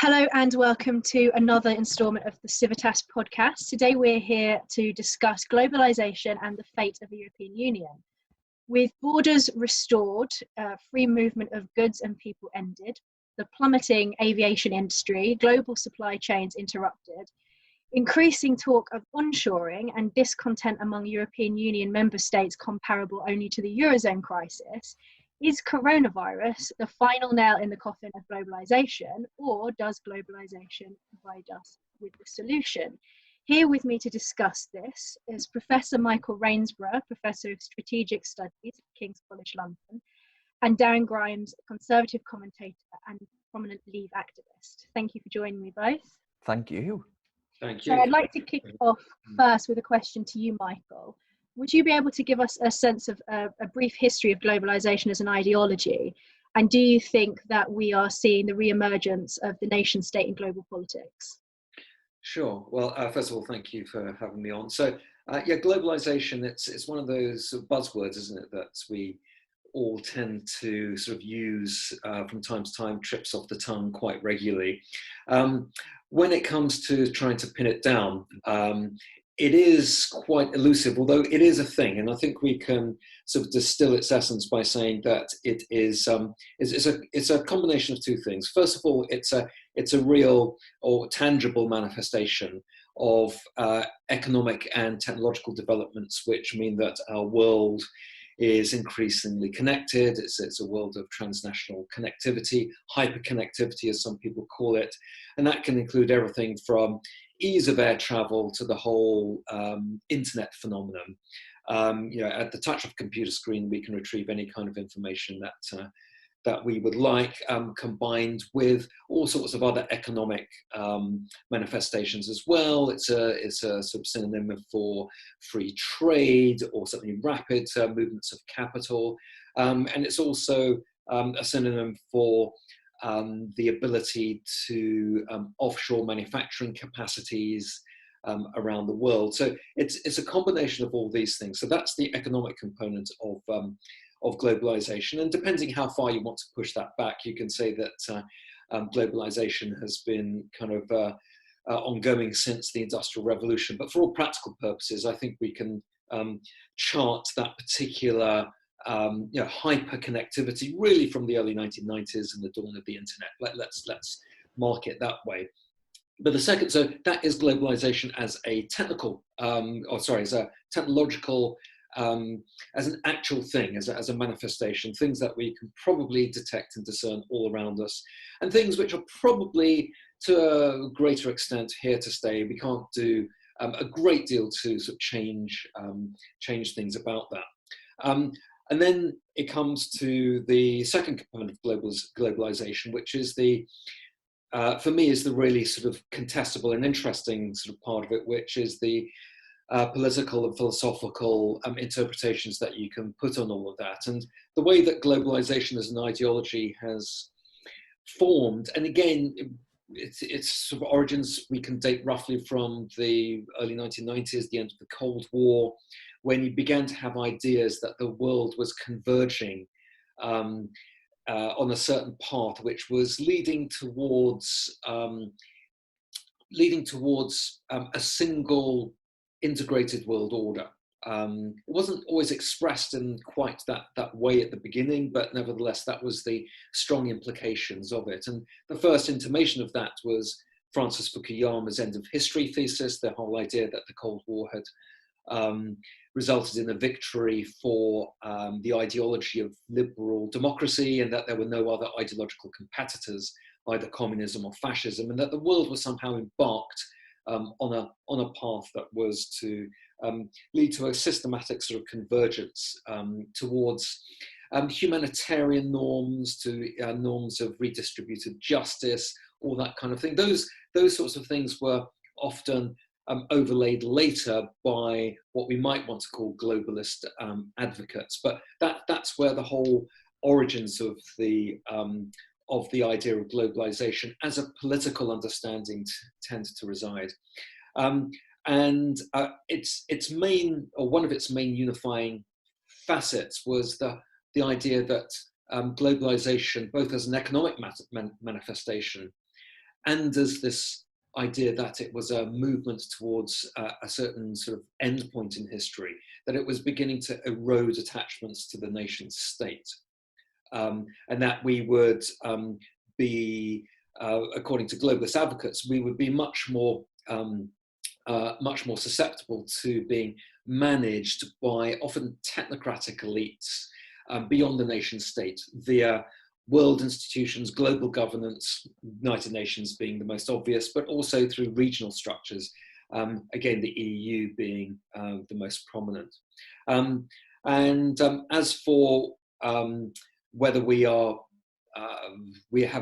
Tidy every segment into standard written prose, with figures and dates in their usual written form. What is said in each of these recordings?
Hello and welcome to another instalment of the Civitas podcast. Today we're here to discuss globalisation and the fate of the European Union. With borders restored, free movement of goods and people ended, the plummeting aviation industry, global supply chains interrupted, increasing talk of onshoring and discontent among European Union member states comparable only to the Eurozone crisis. Is coronavirus the final nail in the coffin of globalisation, or does globalisation provide us with the solution? Here with me to discuss this is Professor Michael Rainsborough, Professor of Strategic Studies at King's College London, and Darren Grimes, Conservative commentator and prominent Leave activist. Thank you for joining me both. Thank you. Thank you. So I'd like to kick off first with a question to you, Michael. Would you be able to give us a sense of a brief history of globalisation as an ideology? And do you think that we are seeing the re-emergence of the nation state in global politics? Sure. Well, first of all, thank you for having me on. So, globalisation, it's one of those sort of buzzwords, isn't it, that we all tend to sort of use from time to time, trips off the tongue quite regularly. When it comes to trying to pin it down, it is quite elusive, although it is a thing, and I think we can sort of distill its essence by saying that it is it's a combination of two things. First of all, it's a real or tangible manifestation of economic and technological developments, which mean that our world is increasingly connected. It's a world of transnational connectivity, hyperconnectivity, as some people call it, and that can include everything from ease of air travel to the whole internet phenomenon. At the touch of a computer screen, we can retrieve any kind of information that we would like, combined with all sorts of other economic manifestations as well. It's a sort of synonym for free trade or certainly rapid movements of capital, and it's also a synonym for the ability to offshore manufacturing capacities around the world. So it's a combination of all these things. So that's the economic component of globalization. And depending how far you want to push that back, you can say that globalization has been kind of ongoing since the Industrial Revolution. But for all practical purposes, I think we can chart that particular hyper-connectivity really from the early 1990s and the dawn of the internet. Let's mark it that way. But the second, so that is globalization as a technical, as a technological, as an actual thing, as a manifestation, things that we can probably detect and discern all around us, and things which are probably to a greater extent here to stay. We can't do a great deal to sort of change things about that. And then it comes to the second component of globalization, which is for me, is the really sort of contestable and interesting sort of part of it, which is the political and philosophical interpretations that you can put on all of that. And the way that globalization as an ideology has formed, and again, its sort of origins we can date roughly from the early 1990s, the end of the Cold War, when you began to have ideas that the world was converging on a certain path, which was leading towards a single integrated world order. It wasn't always expressed in quite that way at the beginning, but nevertheless, that was the strong implications of it. And the first intimation of that was Francis Fukuyama's End of History thesis, the whole idea that the Cold War had resulted in a victory for the ideology of liberal democracy, and that there were no other ideological competitors, either communism or fascism, and that the world was somehow embarked on a path that was to lead to a systematic sort of convergence towards humanitarian norms, to norms of redistributed justice, all that kind of thing. Those sorts of things were often overlaid later by what we might want to call globalist advocates, but that's where the whole origins of the idea of globalization as a political understanding tend to reside. Its main, or one of its main unifying facets was the idea that globalization, both as an economic manifestation and as this idea that it was a movement towards a certain sort of end point in history, that it was beginning to erode attachments to the nation state. And that we would be, according to globalist advocates, we would be much more susceptible to being managed by often technocratic elites beyond the nation state via world institutions, global governance, United Nations being the most obvious, but also through regional structures, again, the EU being the most prominent. As for whether we have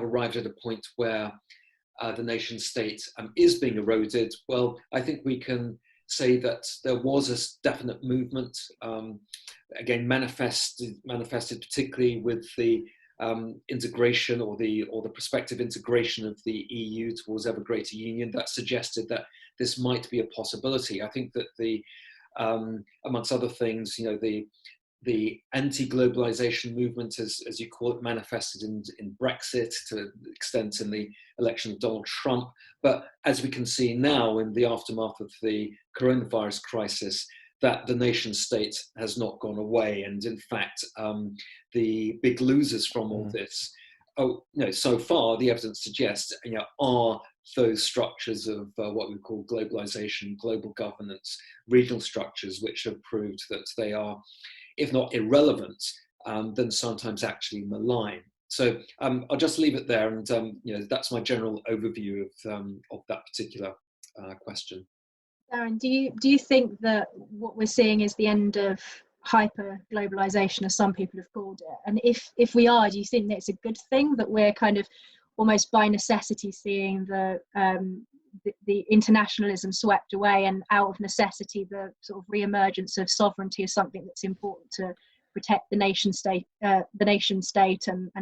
arrived at a point where the nation state is being eroded, well, I think we can say that there was a definite movement, again, manifested particularly with the integration or the prospective integration of the EU towards ever greater union, that suggested that this might be a possibility. I think that the amongst other things, you know, the anti-globalization movement, as you call it, manifested in Brexit, to an extent in the election of Donald Trump. But as we can see now in the aftermath of the coronavirus crisis, that the nation state has not gone away. And in fact, the big losers from all this, so far the evidence suggests, are those structures of what we call globalization, global governance, regional structures, which have proved that they are, if not irrelevant, then sometimes actually malign. So I'll just leave it there, and that's my general overview of that particular question. Darren, do you think that what we're seeing is the end of hyper globalization, as some people have called it? And if we are, do you think that it's a good thing that we're kind of almost by necessity seeing the internationalism swept away, and out of necessity the sort of re-emergence of sovereignty as something that's important to protect the nation state and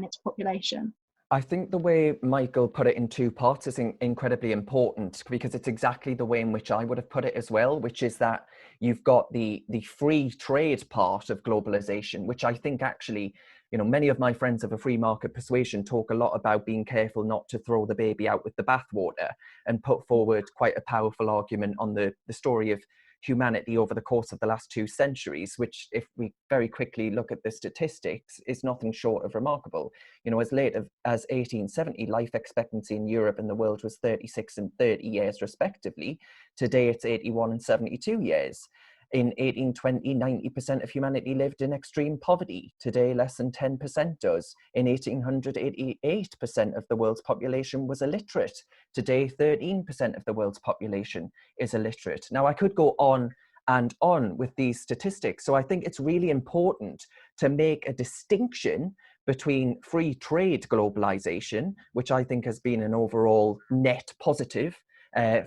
its population? I think the way Michael put it in two parts is incredibly important, because it's exactly the way in which I would have put it as well, which is that you've got the free trade part of globalization, which I think actually, many of my friends of a free market persuasion talk a lot about being careful not to throw the baby out with the bathwater, and put forward quite a powerful argument on the story of humanity over the course of the last 2 centuries, which, if we very quickly look at the statistics, is nothing short of remarkable. As late as 1870, life expectancy in Europe and the world was 36 and 30 years respectively. Today it's 81 and 72 years. In 1820, 90% of humanity lived in extreme poverty. Today, less than 10% does. In 1800, 88% of the world's population was illiterate. Today, 13% of the world's population is illiterate. Now, I could go on and on with these statistics. So I think it's really important to make a distinction between free trade globalization, which I think has been an overall net positive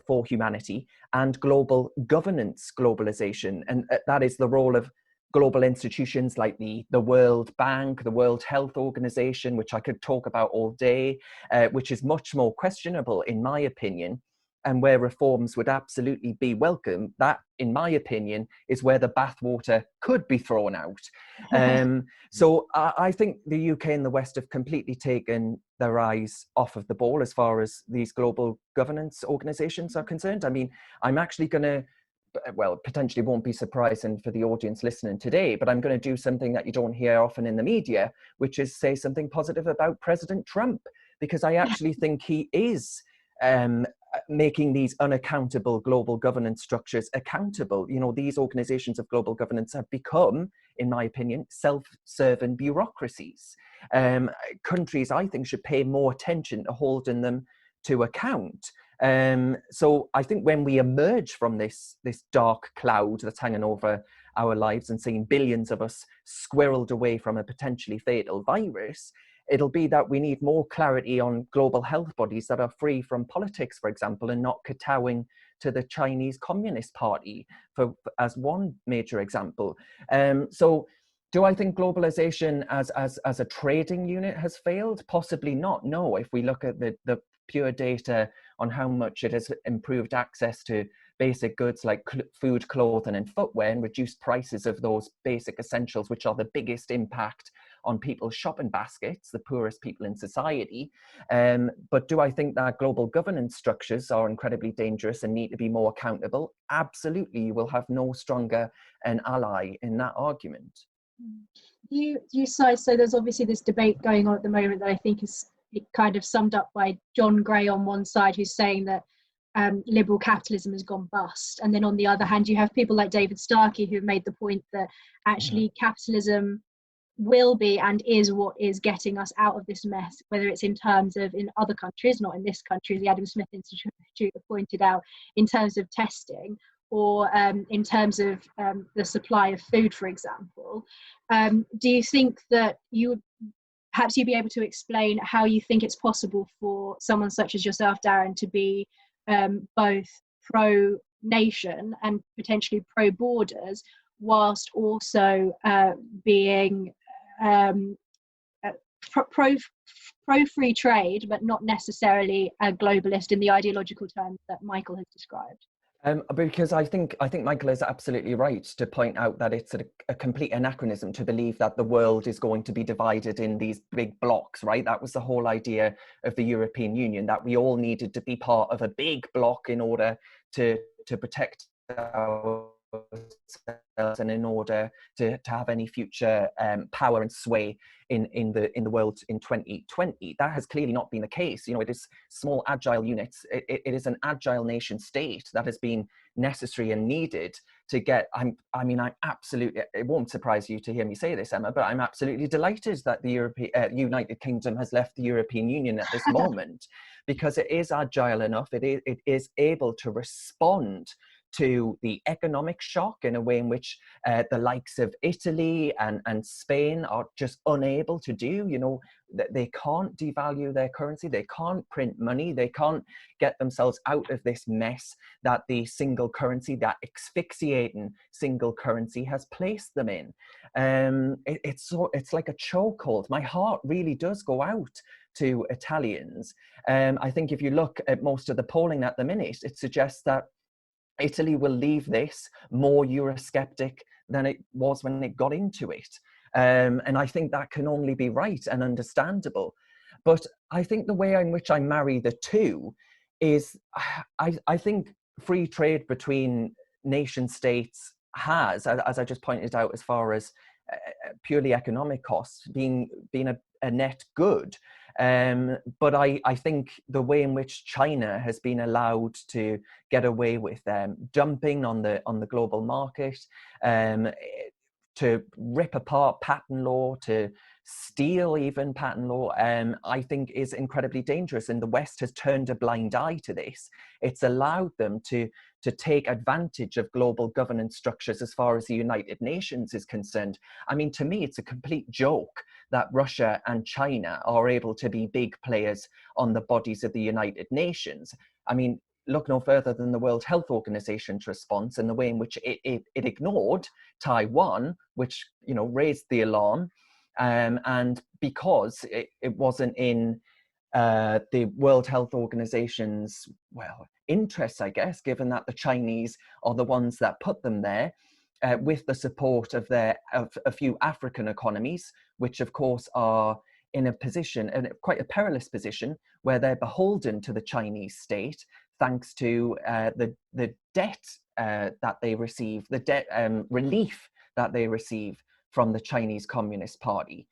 for humanity, and global governance globalization. And that is the role of global institutions like the World Bank, the World Health Organization, which I could talk about all day, which is much more questionable in my opinion, and where reforms would absolutely be welcome. That, in my opinion, is where the bathwater could be thrown out. So I think the UK and the West have completely taken their eyes off of the ball as far as these global governance organizations are concerned. I mean, I'm actually going to, well, potentially won't be surprising for the audience listening today, but I'm going to do something that you don't hear often in the media, which is say something positive about President Trump, because I actually think he is making these unaccountable global governance structures accountable. These organizations of global governance have become, in my opinion, self-serving bureaucracies. Countries, I think, should pay more attention to holding them to account. So I think when we emerge from this dark cloud that's hanging over our lives and seeing billions of us squirreled away from a potentially fatal virus, it'll be that we need more clarity on global health bodies that are free from politics, for example, and not kowtowing to the Chinese Communist Party, as one major example. So do I think globalization as a trading unit has failed? Possibly not, no. If we look at the pure data on how much it has improved access to basic goods like food, clothing and footwear, and reduced prices of those basic essentials, which are the biggest impact on people's shopping baskets, the poorest people in society. But do I think that global governance structures are incredibly dangerous and need to be more accountable? Absolutely. You will have no stronger an ally in that argument. You cite, so there's obviously this debate going on at the moment that I think is kind of summed up by John Gray on one side, who's saying that liberal capitalism has gone bust, and then on the other hand you have people like David Starkey who have made the point that actually capitalism will be and is what is getting us out of this mess, whether it's in terms of, in other countries, not in this country, as the Adam Smith Institute pointed out, in terms of testing, or in terms of the supply of food, for example. Do you think that perhaps you'd be able to explain how you think it's possible for someone such as yourself, Darren, to be both pro-nation and potentially pro-borders, whilst also being pro-free trade, but not necessarily a globalist in the ideological terms that Michael has described? Because I think Michael is absolutely right to point out that it's a complete anachronism to believe that the world is going to be divided in these big blocks, right? That was the whole idea of the European Union, that we all needed to be part of a big block in order to protect ourselves and in order to have any future power and sway in the world in 2020. That has clearly not been the case. You know, it is small agile units. It is an agile nation state that has been necessary and needed to get. I'm absolutely. It won't surprise you to hear me say this, Emma, but I'm absolutely delighted that the United Kingdom has left the European Union at this moment, because it is agile enough. It is able to respond to the economic shock in a way in which the likes of Italy and Spain are just unable to do. You know, they can't devalue their currency, they can't print money, they can't get themselves out of this mess that the single currency, that asphyxiating single currency, has placed them in. It's like a chokehold. My heart really does go out to Italians. I think if you look at most of the polling at the minute, it suggests that Italy will leave this more Eurosceptic than it was when it got into it. And I think that can only be right and understandable. But I think the way in which I marry the two is, I think free trade between nation states has, as I just pointed out, as far as purely economic costs, being a net good. But I think the way in which China has been allowed to get away with dumping on the global market, to rip apart patent law, to steal even patent law, I think is incredibly dangerous. And the West has turned a blind eye to this. It's allowed them to take advantage of global governance structures as far as the United Nations is concerned. I mean, to me, it's a complete joke that Russia and China are able to be big players on the bodies of the United Nations. I mean, look no further than the World Health Organization's response and the way in which it ignored Taiwan, which, you know, raised the alarm. And because it wasn't in the World Health Organization's, well, interests, I guess, given that the Chinese are the ones that put them there, with the support of a few African economies, which of course are in a position, and quite a perilous position, where they're beholden to the Chinese state, thanks to the debt that they receive, the debt relief that they receive from the Chinese Communist Party.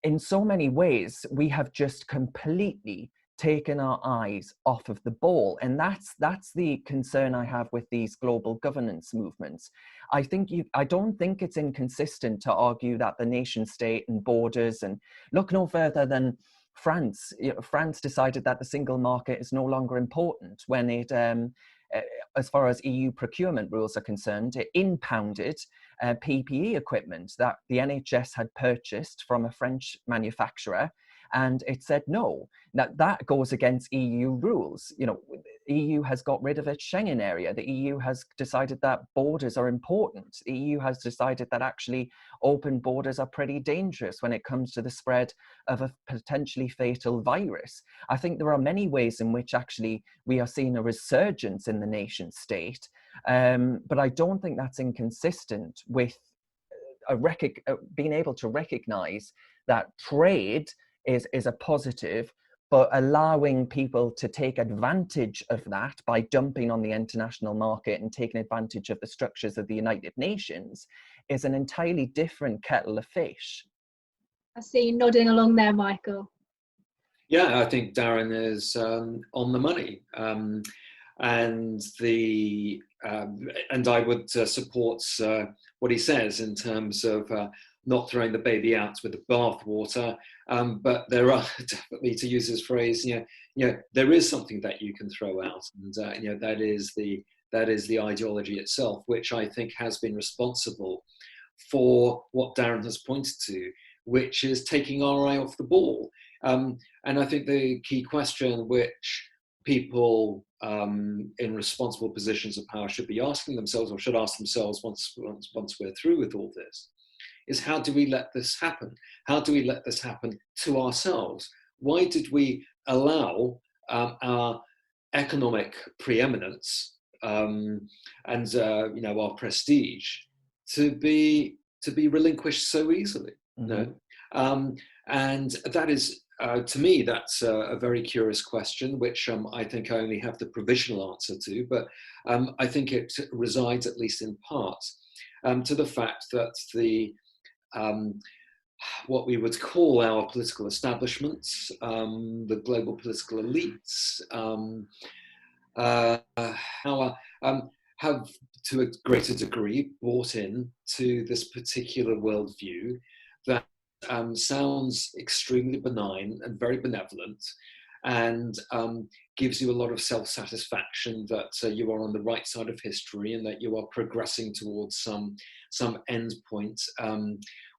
In so many ways, we have just completely taken our eyes off of the ball. And that's the concern I have with these global governance movements. I don't think it's inconsistent to argue that the nation state and borders, and look no further than France. France decided that the single market is no longer important when it, as far as EU procurement rules are concerned, it impounded PPE equipment that the NHS had purchased from a French manufacturer, and it said no. Now that goes against EU rules. You know, the EU has got rid of its Schengen area. The EU has decided that borders are important. The EU has decided that actually open borders are pretty dangerous when it comes to the spread of a potentially fatal virus. I think there are many ways in which actually we are seeing a resurgence in the nation state, but I don't think that's inconsistent with being able to recognize that trade is a positive, but allowing people to take advantage of that by dumping on the international market and taking advantage of the structures of the United Nations is an entirely different kettle of fish. I see you nodding along there, Michael. Yeah, I think Darren is on the money, and I would support what he says in terms of not throwing the baby out with the bathwater. But there are definitely, to use his phrase, there is something that you can throw out, and that is the ideology itself, which I think has been responsible for what Darren has pointed to, which is taking our eye off the ball. And I think the key question which people in responsible positions of power should be asking themselves, or should ask themselves once we're through with all this, is how do we let this happen? How do we let this happen to ourselves? Why did we allow our economic preeminence and our prestige to be relinquished so easily? Mm-hmm. No? And that is, to me, that's a very curious question, which I think I only have the provisional answer to, but I think it resides, at least in part, to the fact that what we would call our political establishments, the global political elites, have, to a greater degree, bought in to this particular worldview that sounds extremely benign and very benevolent, and gives you a lot of self-satisfaction that you are on the right side of history and that you are progressing towards some end point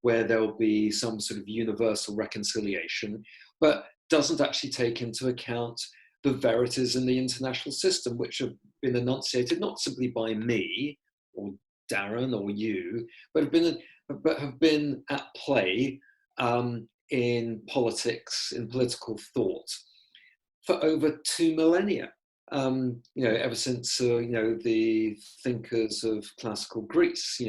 where there will be some sort of universal reconciliation, but doesn't actually take into account the verities in the international system, which have been enunciated not simply by me or Darren or you, but have been at play in politics, in political thought, for over 2 millennia. Ever since the thinkers of classical Greece,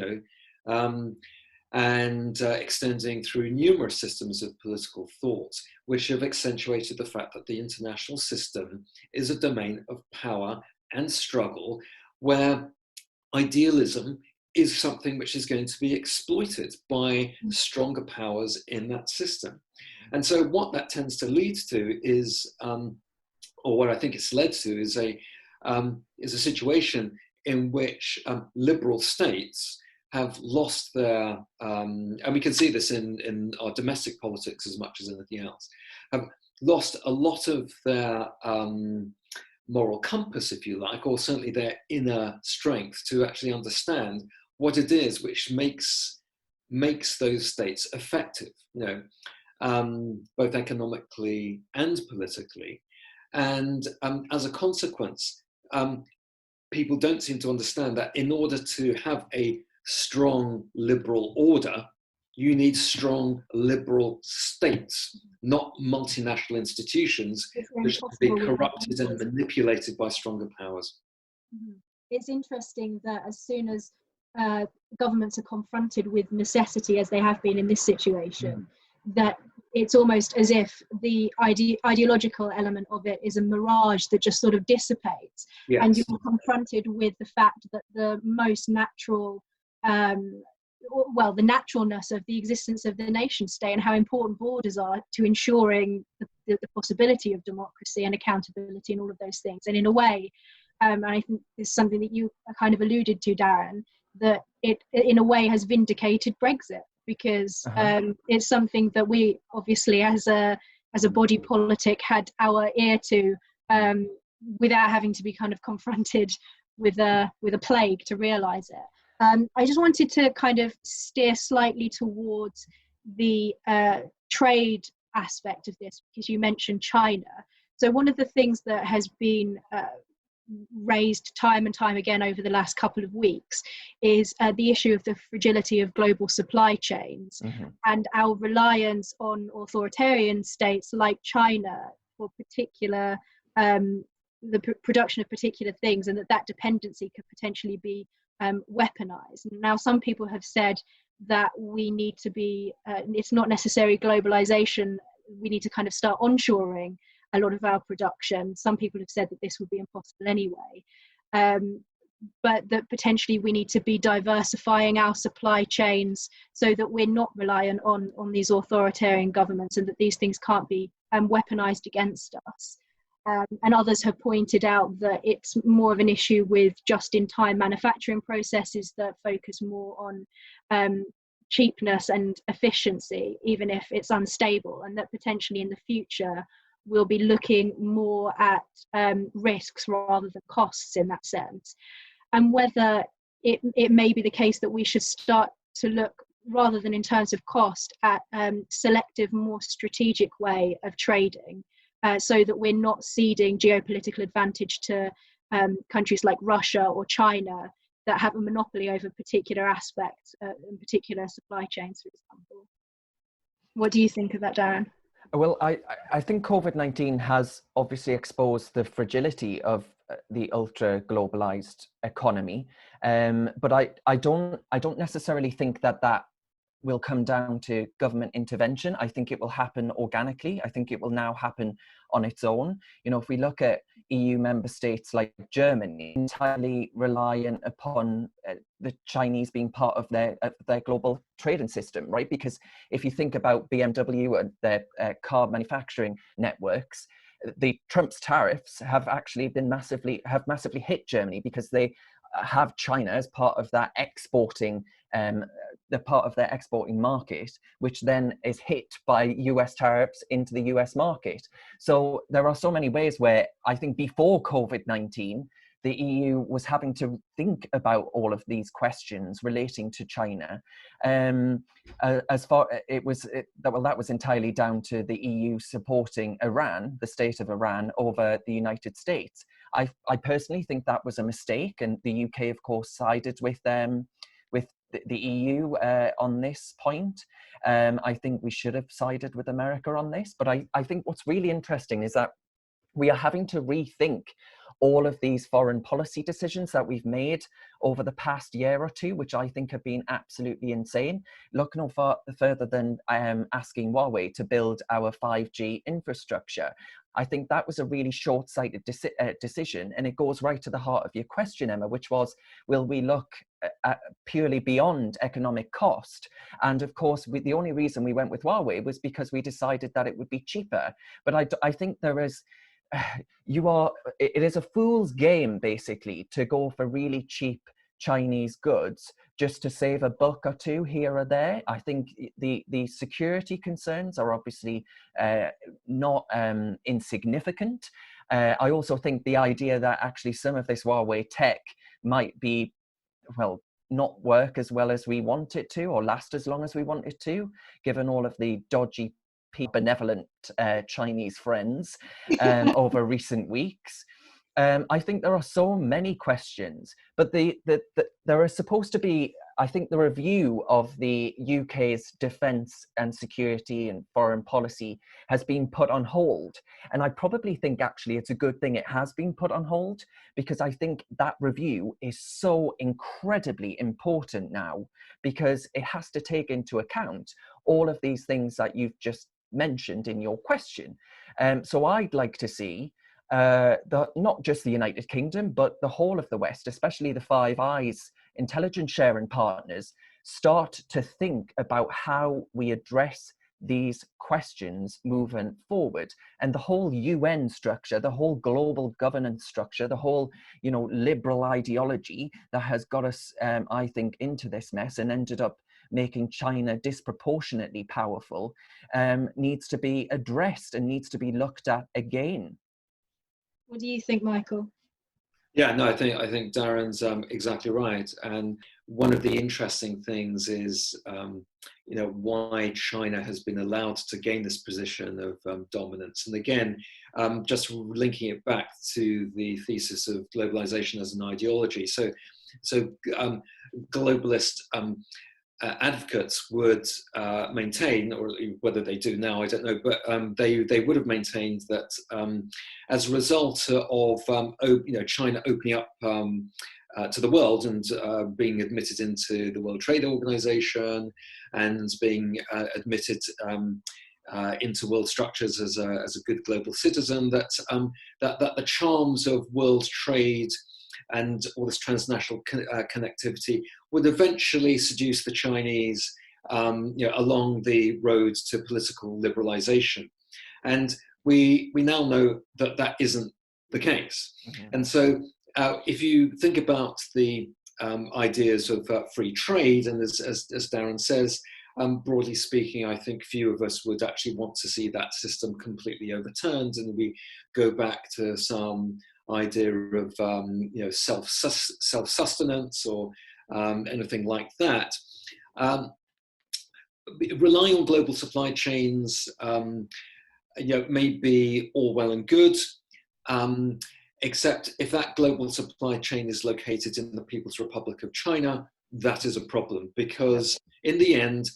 and extending through numerous systems of political thought, which have accentuated the fact that the international system is a domain of power and struggle, where idealism is something which is going to be exploited by stronger powers in that system. And so what that tends to lead to is, or what I think it's led to, is a situation in which liberal states have lost their, and we can see this in our domestic politics as much as anything else, have lost a lot of their moral compass, if you like, or certainly their inner strength to actually understand what it is which makes those states effective, both economically and politically. And as a consequence, people don't seem to understand that in order to have a strong liberal order, you need strong liberal states, not multinational institutions which can be corrupted and manipulated by stronger powers. It's interesting that as soon as governments are confronted with necessity, as they have been in this situation, that it's almost as if the ideological element of it is a mirage that just sort of dissipates. Yes. And you're confronted with the fact that the most natural, the naturalness of the existence of the nation state and how important borders are to ensuring the possibility of democracy and accountability and all of those things. And in a way, and I think this is something that you kind of alluded to, Darren, that it in a way has vindicated Brexit, because it's something that we obviously as a body politic had our ear to without having to be kind of confronted with a plague to realise it. I just wanted to kind of steer slightly towards the trade aspect of this, because you mentioned China. So one of the things that has been raised time and time again over the last couple of weeks is the issue of the fragility of global supply chains and our reliance on authoritarian states like China for particular the production of particular things, and that dependency could potentially be weaponized. Now, some people have said that we need to be, it's not necessarily globalization, we need to kind of start onshoring a lot of our production. Some people have said that this would be impossible anyway. But that potentially we need to be diversifying our supply chains so that we're not reliant on these authoritarian governments, and that these things can't be weaponized against us. And others have pointed out that it's more of an issue with just-in-time manufacturing processes that focus more on cheapness and efficiency, even if it's unstable, and that potentially in the future we'll be looking more at risks rather than costs in that sense. And whether it may be the case that we should start to look, rather than in terms of cost, at selective, more strategic way of trading, so that we're not ceding geopolitical advantage to countries like Russia or China that have a monopoly over particular aspects, in particular supply chains, for example. What do you think of that, Darren? Well, I think COVID-19 has obviously exposed the fragility of the ultra globalized economy, but I don't necessarily think that will come down to government intervention. I think it will happen organically. I think it will now happen on its own. You know, if we look at EU member states like Germany, entirely reliant upon the Chinese being part of their global trading system, right? Because if you think about BMW and their car manufacturing networks, the Trump's tariffs have actually been massively hit Germany, because they have China as part of that exporting, the part of their exporting market, which then is hit by US tariffs into the US market. So there are so many ways where I think before COVID-19, the EU was having to think about all of these questions relating to China. As far that was entirely down to the EU supporting Iran, the state of Iran, over the United States. I personally think that was a mistake, and the UK, of course, sided with the EU on this point. I think we should have sided with America on this. But I think what's really interesting is that we are having to rethink all of these foreign policy decisions that we've made over the past year or two, which I think have been absolutely insane. Look no further than asking Huawei to build our 5G infrastructure. I think that was a really short-sighted decision, and it goes right to the heart of your question, Emma, which was, will we look at purely beyond economic cost? And of course, the only reason we went with Huawei was because we decided that it would be cheaper. But I think there is, it is a fool's game, basically, to go for really cheap Chinese goods just to save a buck or two here or there. I think the security concerns are obviously not insignificant. I also think the idea that actually some of this Huawei tech might be, well, not work as well as we want it to, or last as long as we want it to, given all of the dodgy, benevolent Chinese friends over recent weeks. I think there are so many questions, but there is supposed to be, I think the review of the UK's defence and security and foreign policy has been put on hold. And I probably think actually it's a good thing it has been put on hold, because I think that review is so incredibly important now, because it has to take into account all of these things that you've just mentioned in your question. So I'd like to see not just the United Kingdom, but the whole of the West, especially the Five Eyes intelligence sharing partners, start to think about how we address these questions moving forward. And the whole UN structure, the whole global governance structure, the whole, liberal ideology that has got us, I think, into this mess and ended up making China disproportionately powerful, needs to be addressed and needs to be looked at again. What do you think, Michael? Yeah, no, I think Darren's exactly right. And one of the interesting things is, why China has been allowed to gain this position of dominance. And again, just linking it back to the thesis of globalization as an ideology. So globalist advocates would maintain, or whether they do now, I don't know, but they would have maintained that as a result of China opening up to the world and being admitted into the World Trade Organization and being admitted into world structures as a good global citizen, that the charms of world trade and all this transnational connectivity would eventually seduce the Chinese along the road to political liberalization. And we now know that that isn't the case. Mm-hmm. And so if you think about the ideas of free trade, and as Darren says, broadly speaking, I think few of us would actually want to see that system completely overturned, and we go back to some idea of self-sustenance or anything like that. Relying on global supply chains may be all well and good, except if that global supply chain is located in the People's Republic of China, that is a problem, because in the end,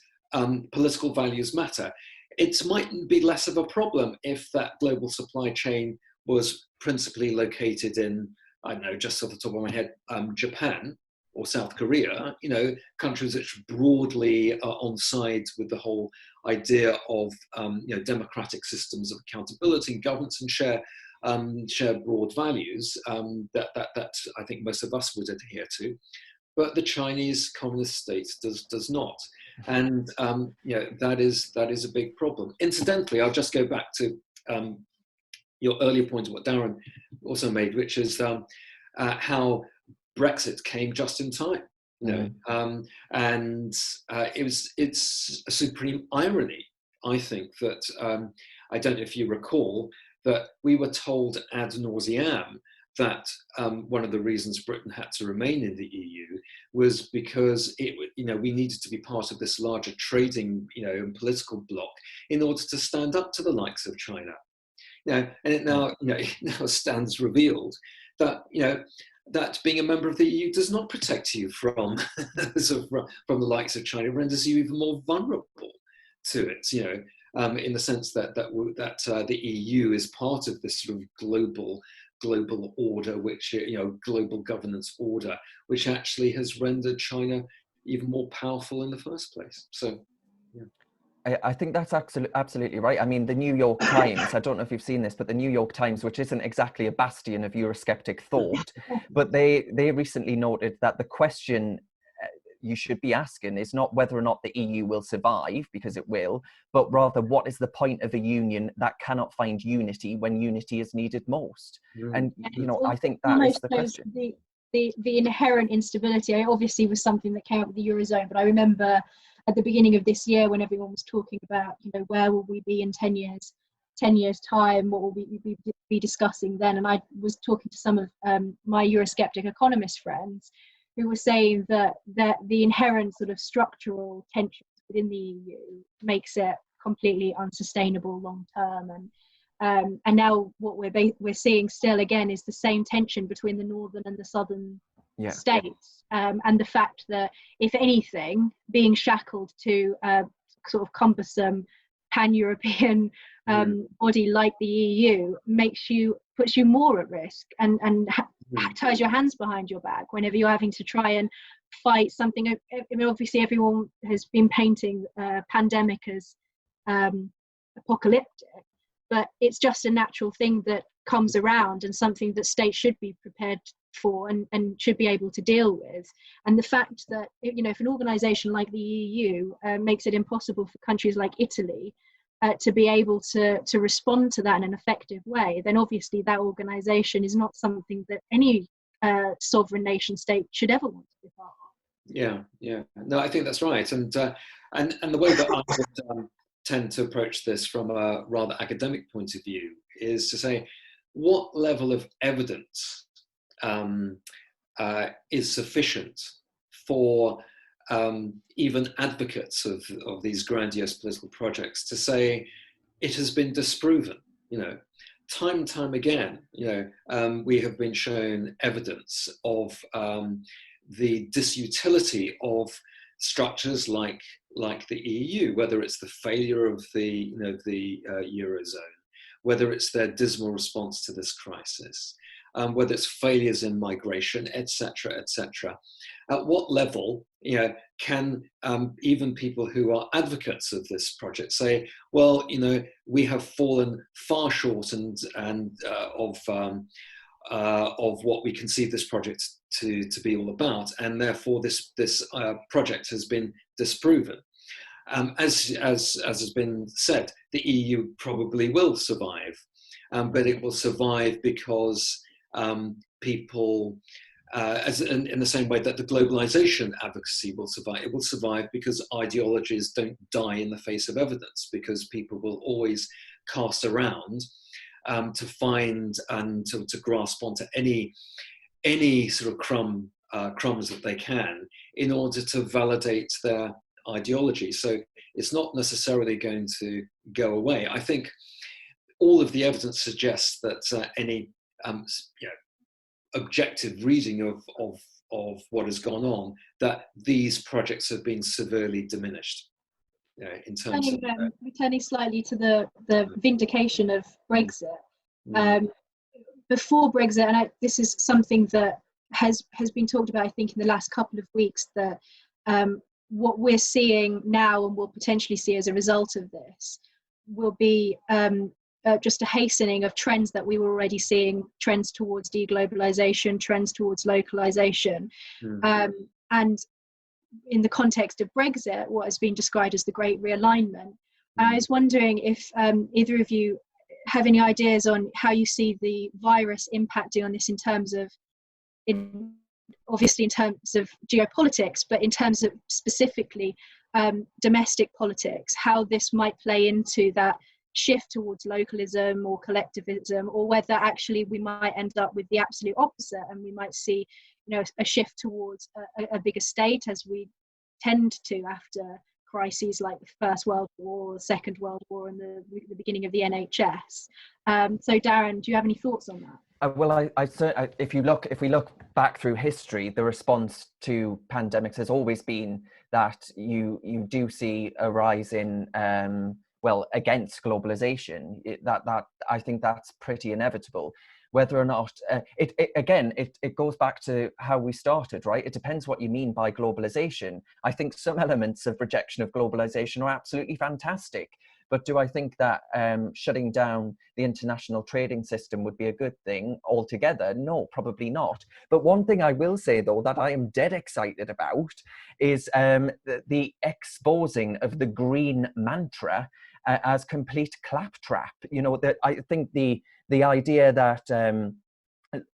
political values matter. It might be less of a problem if that global supply chain was principally located in, I don't know, just off the top of my head, Japan or South Korea, countries which broadly are on sides with the whole idea of democratic systems of accountability and governance and share broad values that I think most of us would adhere to. But the Chinese communist state does not. And that is a big problem. Incidentally, I'll just go back to your earlier point of what Darren also made, which is how Brexit came just in time. And it's a supreme irony, I think, that I don't know if you recall that we were told ad nauseam that one of the reasons Britain had to remain in the EU was because we needed to be part of this larger trading and political bloc in order to stand up to the likes of China. And it now stands revealed that that being a member of the EU does not protect you from from the likes of China, renders you even more vulnerable to it. In the sense that the EU is part of this sort of global order, which global governance order, which actually has rendered China even more powerful in the first place. So, yeah. I think that's absolutely right. I mean, the New York Times, I don't know if you've seen this, but the New York Times, which isn't exactly a bastion of Eurosceptic thought, but they recently noted that the question you should be asking is not whether or not the EU will survive, because it will, but rather what is the point of a union that cannot find unity when unity is needed most? And, I think that is the question. The inherent instability, obviously, was something that came up with the Eurozone, but I remember at the beginning of this year when everyone was talking about, where will we be in 10 years time, what will we be discussing then? And I was talking to some of my Eurosceptic economist friends who were saying that the inherent sort of structural tensions within the EU makes it completely unsustainable long term. And now what we're seeing still again is the same tension between the northern and the southern states, and the fact that, if anything, being shackled to a sort of cumbersome pan-European body like the EU puts you more at risk and ties your hands behind your back whenever you're having to try and fight something. I mean, obviously everyone has been painting pandemic as apocalyptic, but it's just a natural thing that comes around and something that states should be prepared for and should be able to deal with. And the fact that if an organization like the EU makes it impossible for countries like Italy to be able to respond to that in an effective way, then obviously that organization is not something that any sovereign nation state should ever want to be part of. Yeah. No, I think that's right. And the way that I would tend to approach this from a rather academic point of view is to say, what level of evidence is sufficient for even advocates of these grandiose political projects to say it has been disproven? Time and time again, we have been shown evidence of the disutility of structures like the EU, whether it's the failure of the Eurozone, whether it's their dismal response to this crisis, whether it's failures in migration, etc., etc. At what level, can even people who are advocates of this project say, well, we have fallen far short of what we conceive this project to be all about, and therefore this project has been disproven. As has been said, the EU probably will survive, but it will survive because people, in the same way that the globalization advocacy will survive, it will survive because ideologies don't die in the face of evidence, because people will always cast around to find and to grasp onto any sort of crumbs that they can in order to validate their ideology. So it's not necessarily going to go away. I think all of the evidence suggests that any objective reading of what has gone on, that these projects have been severely diminished. In terms of returning slightly to the vindication of Brexit. Before Brexit, and this is something that has been talked about, I think, in the last couple of weeks, that what we're seeing now and will potentially see as a result of this will be just a hastening of trends that we were already seeing, trends towards deglobalization, trends towards localization. And in the context of Brexit, what has been described as the Great Realignment. I was wondering if either of you have any ideas on how you see the virus impacting on this obviously in terms of geopolitics, but in terms of specifically domestic politics, how this might play into that shift towards localism or collectivism, or whether actually we might end up with the absolute opposite and we might see a shift towards a bigger state, as we tend to after crises like the First World War, the Second World War, and the beginning of the NHS. So Darren, do you have any thoughts on that? Well, if we look back through history, the response to pandemics has always been that you do see a rise in against globalization. That I think that's pretty inevitable. Whether or not it goes back to how we started, right? It depends what you mean by globalization. I think some elements of rejection of globalization are absolutely fantastic, but do I think that shutting down the international trading system would be a good thing altogether? No, probably not. But one thing I will say, though, that I am dead excited about is the exposing of the green mantra as complete claptrap. I think the idea that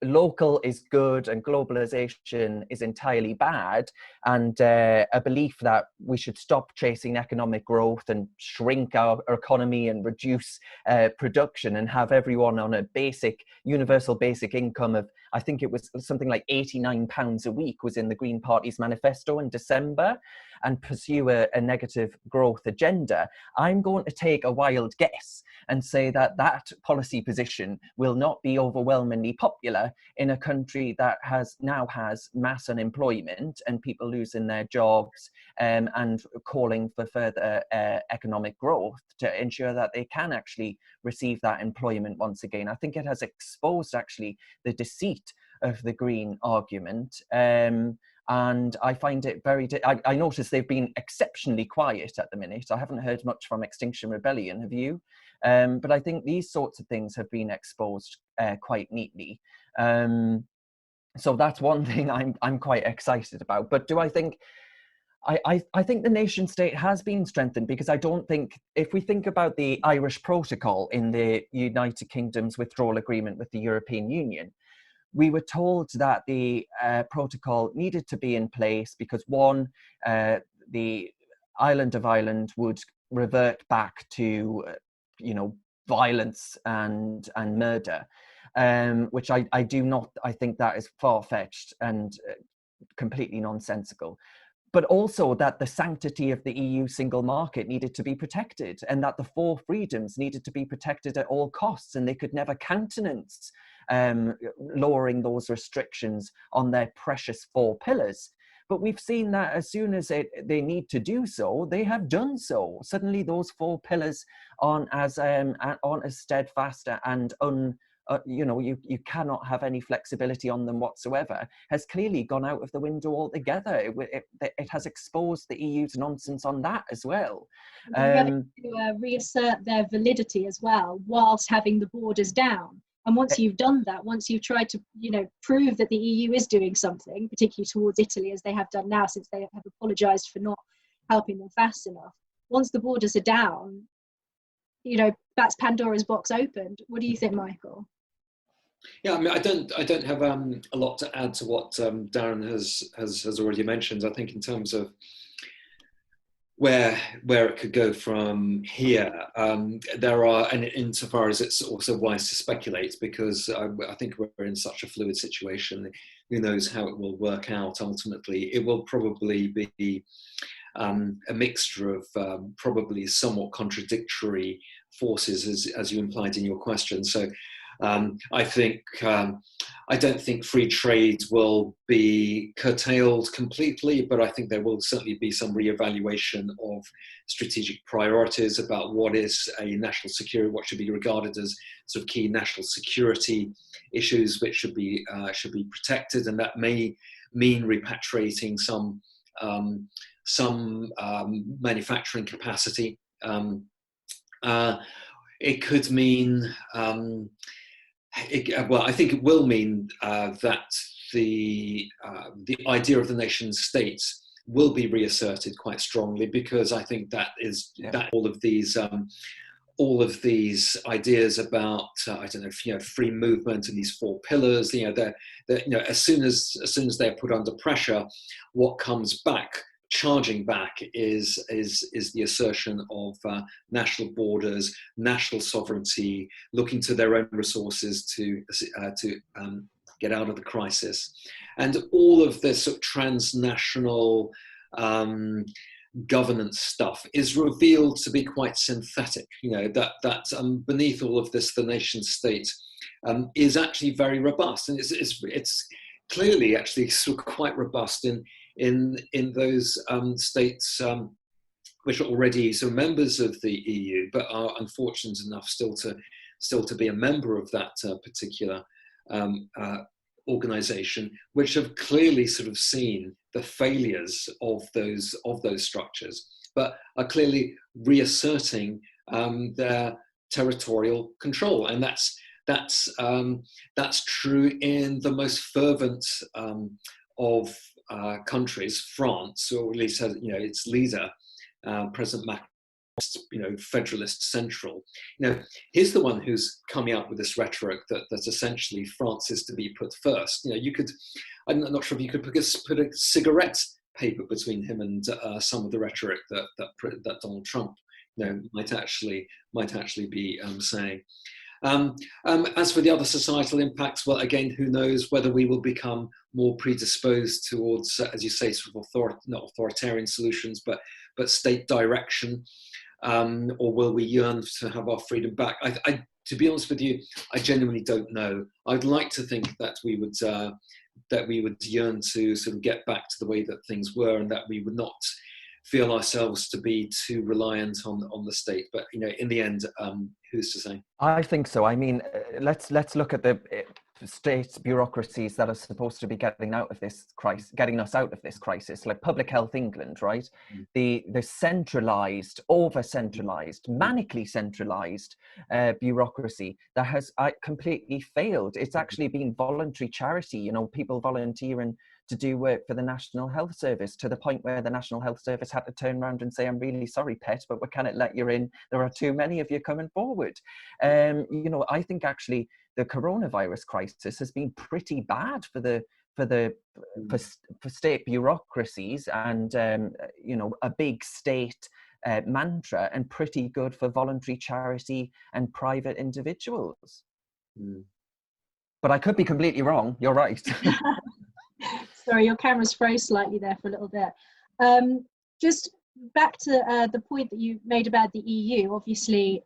local is good and globalization is entirely bad, and a belief that we should stop chasing economic growth and shrink our economy and reduce production and have everyone on a universal basic income of, I think it was something like £89 a week was in the Green Party's manifesto in December, and pursue a negative growth agenda. I'm going to take a wild guess and say that policy position will not be overwhelmingly popular in a country that now has mass unemployment and people losing their jobs, and calling for further economic growth to ensure that they can actually receive that employment once again. I think it has exposed actually the deceit of the green argument. And I find it I notice they've been exceptionally quiet at the minute. I haven't heard much from Extinction Rebellion, have you? But I think these sorts of things have been exposed quite neatly. So that's one thing I'm quite excited about. But do I think... I think the nation state has been strengthened, because I don't think, if we think about the Irish Protocol in the United Kingdom's withdrawal agreement with the European Union, we were told that the protocol needed to be in place because, one, the island of Ireland would revert back to, violence and murder, which I think that is far-fetched and completely nonsensical. But also that the sanctity of the EU single market needed to be protected, and that the four freedoms needed to be protected at all costs, and they could never countenance lowering those restrictions on their precious four pillars. But we've seen that as soon as they need to do so, they have done so. Suddenly those 4 pillars aren't as steadfast and you cannot have any flexibility on them whatsoever, has clearly gone out of the window altogether. It has exposed the EU's nonsense on that as well. They're having to reassert their validity as well, whilst having the borders down. And once you've done that, once you've tried to, prove that the EU is doing something, particularly towards Italy, as they have done now, since they have apologised for not helping them fast enough. Once the borders are down, that's Pandora's box opened. What do you think, Michael? Yeah, I mean, I don't have a lot to add to what Darren has already mentioned. I think in terms of where it could go from here, there are, and insofar as it's also wise to speculate, because I think we're in such a fluid situation. Who knows how it will work out ultimately? It will probably be a mixture of probably somewhat contradictory forces, as you implied in your question. So I don't think free trade will be curtailed completely, but I think there will certainly be some reevaluation of strategic priorities about what is a national security, what should be regarded as sort of key national security issues which should be protected, and that may mean repatriating some manufacturing capacity. It could mean, I think it will mean that the idea of the nation state will be reasserted quite strongly, because I think that all of these ideas about free movement and these 4 pillars, as soon as they're put under pressure, what comes back, charging back, is the assertion of national borders, national sovereignty, looking to their own resources to get out of the crisis, and all of this sort of transnational governance stuff is revealed to be quite synthetic. That beneath all of this, the nation state is actually very robust, and it's clearly actually sort of quite robust in those states which are already sort of members of the EU, but are unfortunate enough still to be a member of that particular organization, which have clearly sort of seen the failures of those structures, but are clearly reasserting their territorial control, and that's true in the most fervent of countries. France, or at least has, its leader, President Macron, federalist central. He's the one who's coming out with this rhetoric that essentially France is to be put first. I'm not sure if you could put a cigarette paper between him and some of the rhetoric that Donald Trump might actually be saying. As for the other societal impacts, well, again, who knows whether we will become more predisposed towards, as you say, sort of not authoritarian solutions, but state direction, or will we yearn to have our freedom back? To be honest with you, I genuinely don't know. I'd like to think that we would yearn to sort of get back to the way that things were, and that we would not feel ourselves to be too reliant on the state. But in the end, who's to say? I think so. I mean, let's look at the state bureaucracies that are supposed to be getting us out of this crisis, like Public Health England, right? The centralised, over-centralised, manically centralised bureaucracy that has completely failed. It's actually been voluntary charity, people volunteering to do work for the National Health Service, to the point where the National Health Service had to turn around and say, "I'm really sorry, pet, but we cannot let you in. There are too many of you coming forward." I think actually the coronavirus crisis has been pretty bad for state bureaucracies, and a big state mantra, and pretty good for voluntary charity and private individuals. But I could be completely wrong. You're right. Sorry, your camera's froze slightly there for a little bit. Just back to the point that you made about the EU. Obviously,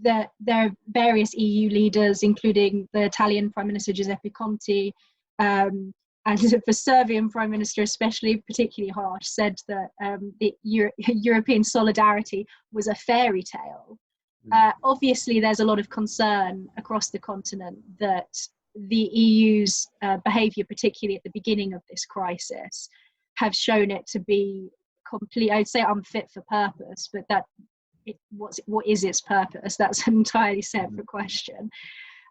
there are various EU leaders, including the Italian Prime Minister Giuseppe Conte, and the Serbian Prime Minister especially, particularly harsh, said that the European solidarity was a fairy tale. Obviously, there's a lot of concern across the continent that the EU's behaviour, particularly at the beginning of this crisis, have shown it to be I'd say unfit for purpose, but what is its purpose? That's an entirely separate question.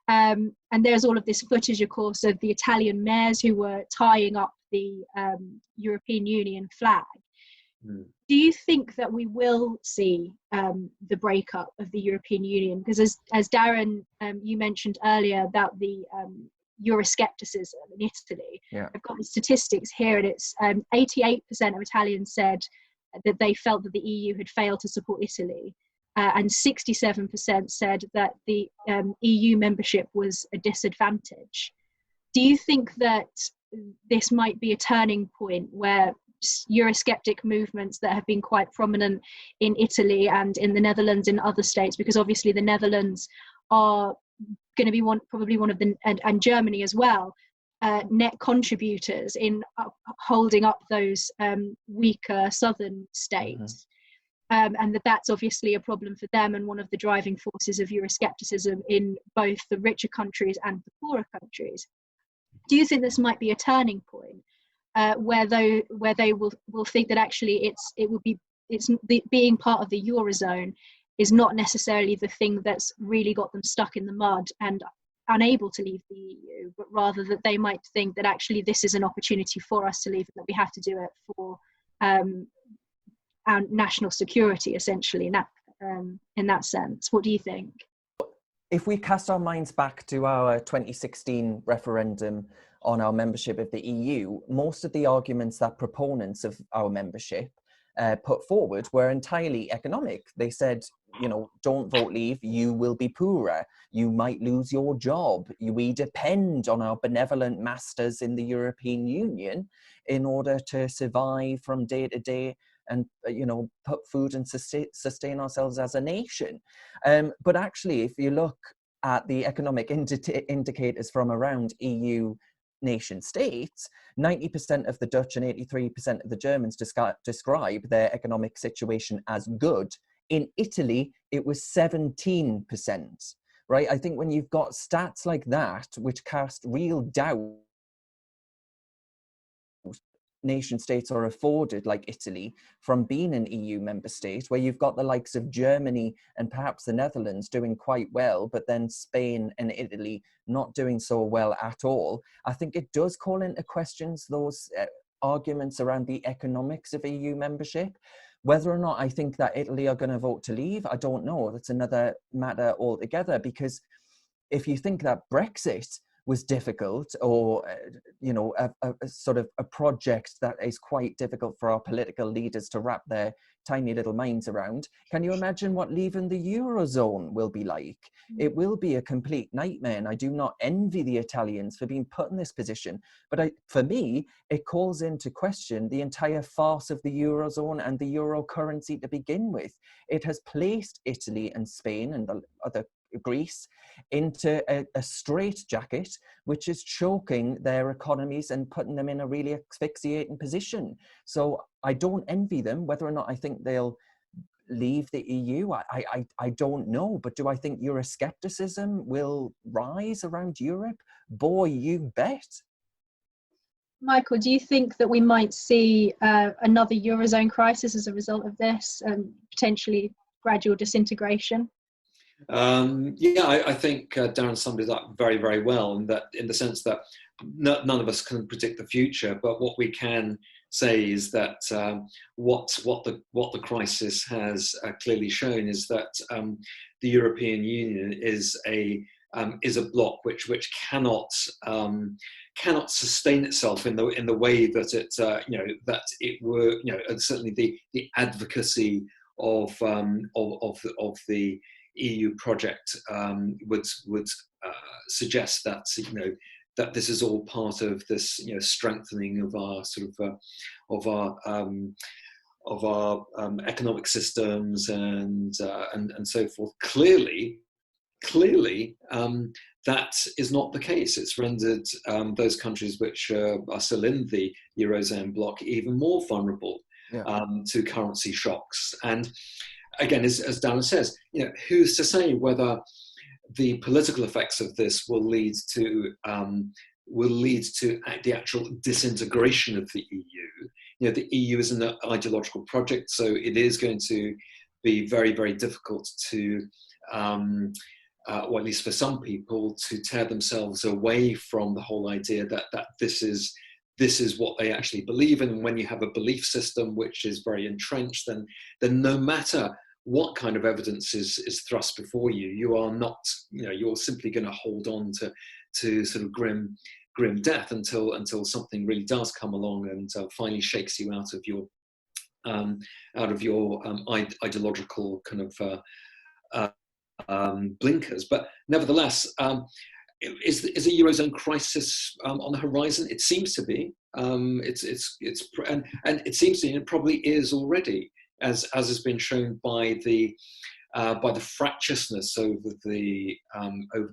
And there's all of this footage, of course, of the Italian mayors who were tying up the European Union flag. Do you think that we will see the breakup of the European Union? Because as Darren, you mentioned earlier about the Euroscepticism in Italy, I've got the statistics here, and it's 88% of Italians said that they felt that the EU had failed to support Italy. And 67% said that the EU membership was a disadvantage. Do you think that this might be a turning point where Eurosceptic movements that have been quite prominent in Italy and in the Netherlands and other states, because obviously the Netherlands are going to be probably one of the, and Germany as well, net contributors in holding up those weaker southern states? And that's obviously a problem for them, and one of the driving forces of Euroscepticism in both the richer countries and the poorer countries. Do you think this might be a turning point where they will think that actually being part of the Eurozone is not necessarily the thing that's really got them stuck in the mud and unable to leave the EU, but rather that they might think that actually this is an opportunity for us to leave, and that we have to do it for our national security, essentially, in that sense? What do you think? If we cast our minds back to our 2016 referendum on our membership of the EU, most of the arguments that proponents of our membership put forward were entirely economic. They said, don't vote leave, you will be poorer, you might lose your job, we depend on our benevolent masters in the European Union in order to survive from day to day and put food and sustain ourselves as a nation. But actually, if you look at the economic indicators from around EU nation states, 90% of the Dutch and 83% of the Germans describe their economic situation as good. In Italy, it was 17%, right? I think when you've got stats like that, which cast real doubt nation states are afforded, like Italy, from being an EU member state, where you've got the likes of Germany and perhaps the Netherlands doing quite well, but then Spain and Italy not doing so well at all, I think it does call into questions those arguments around the economics of EU membership. Whether or not I think that Italy are going to vote to leave, I don't know. That's another matter altogether, because if you think that Brexit was difficult, or a sort of a project that is quite difficult for our political leaders to wrap their tiny little minds around, can you imagine what leaving the Eurozone will be like? It will be a complete nightmare, and I do not envy the Italians for being put in this position. But for me, it calls into question the entire farce of the Eurozone and the euro currency to begin with. It has placed Italy and Spain and the other Greece into a straitjacket, which is choking their economies and putting them in a really asphyxiating position. So I don't envy them. Whether or not I think they'll leave the EU, I don't know. But do I think Euroscepticism will rise around Europe? Boy, you bet. Michael, do you think that we might see another Eurozone crisis as a result of this, and potentially gradual disintegration? I think Darren summed it up very, very well, in the sense that none of us can predict the future, but what we can say is that what the crisis has clearly shown is that the European Union is a bloc which cannot sustain itself in the way that it were, and certainly the advocacy of the EU project would suggest that that this is all part of this strengthening of our sort of our economic systems and so forth. Clearly, clearly, that is not the case. It's rendered those countries which are still in the Eurozone bloc even more vulnerable to currency shocks. And again, as Darren says, who's to say whether the political effects of this will lead to the actual disintegration of the EU. The EU is an ideological project, so it is going to be very, very difficult to, or at least for some people, to tear themselves away from the whole idea that this is what they actually believe in. And when you have a belief system which is very entrenched, then no matter what kind of evidence is thrust before you, you are not, you're simply going to hold on to sort of grim death until something really does come along and finally shakes you out of your ideological kind of blinkers. But nevertheless, is a Eurozone crisis on the horizon? It seems to be. And it seems to be, and it probably is already, as has been shown by the fractiousness over the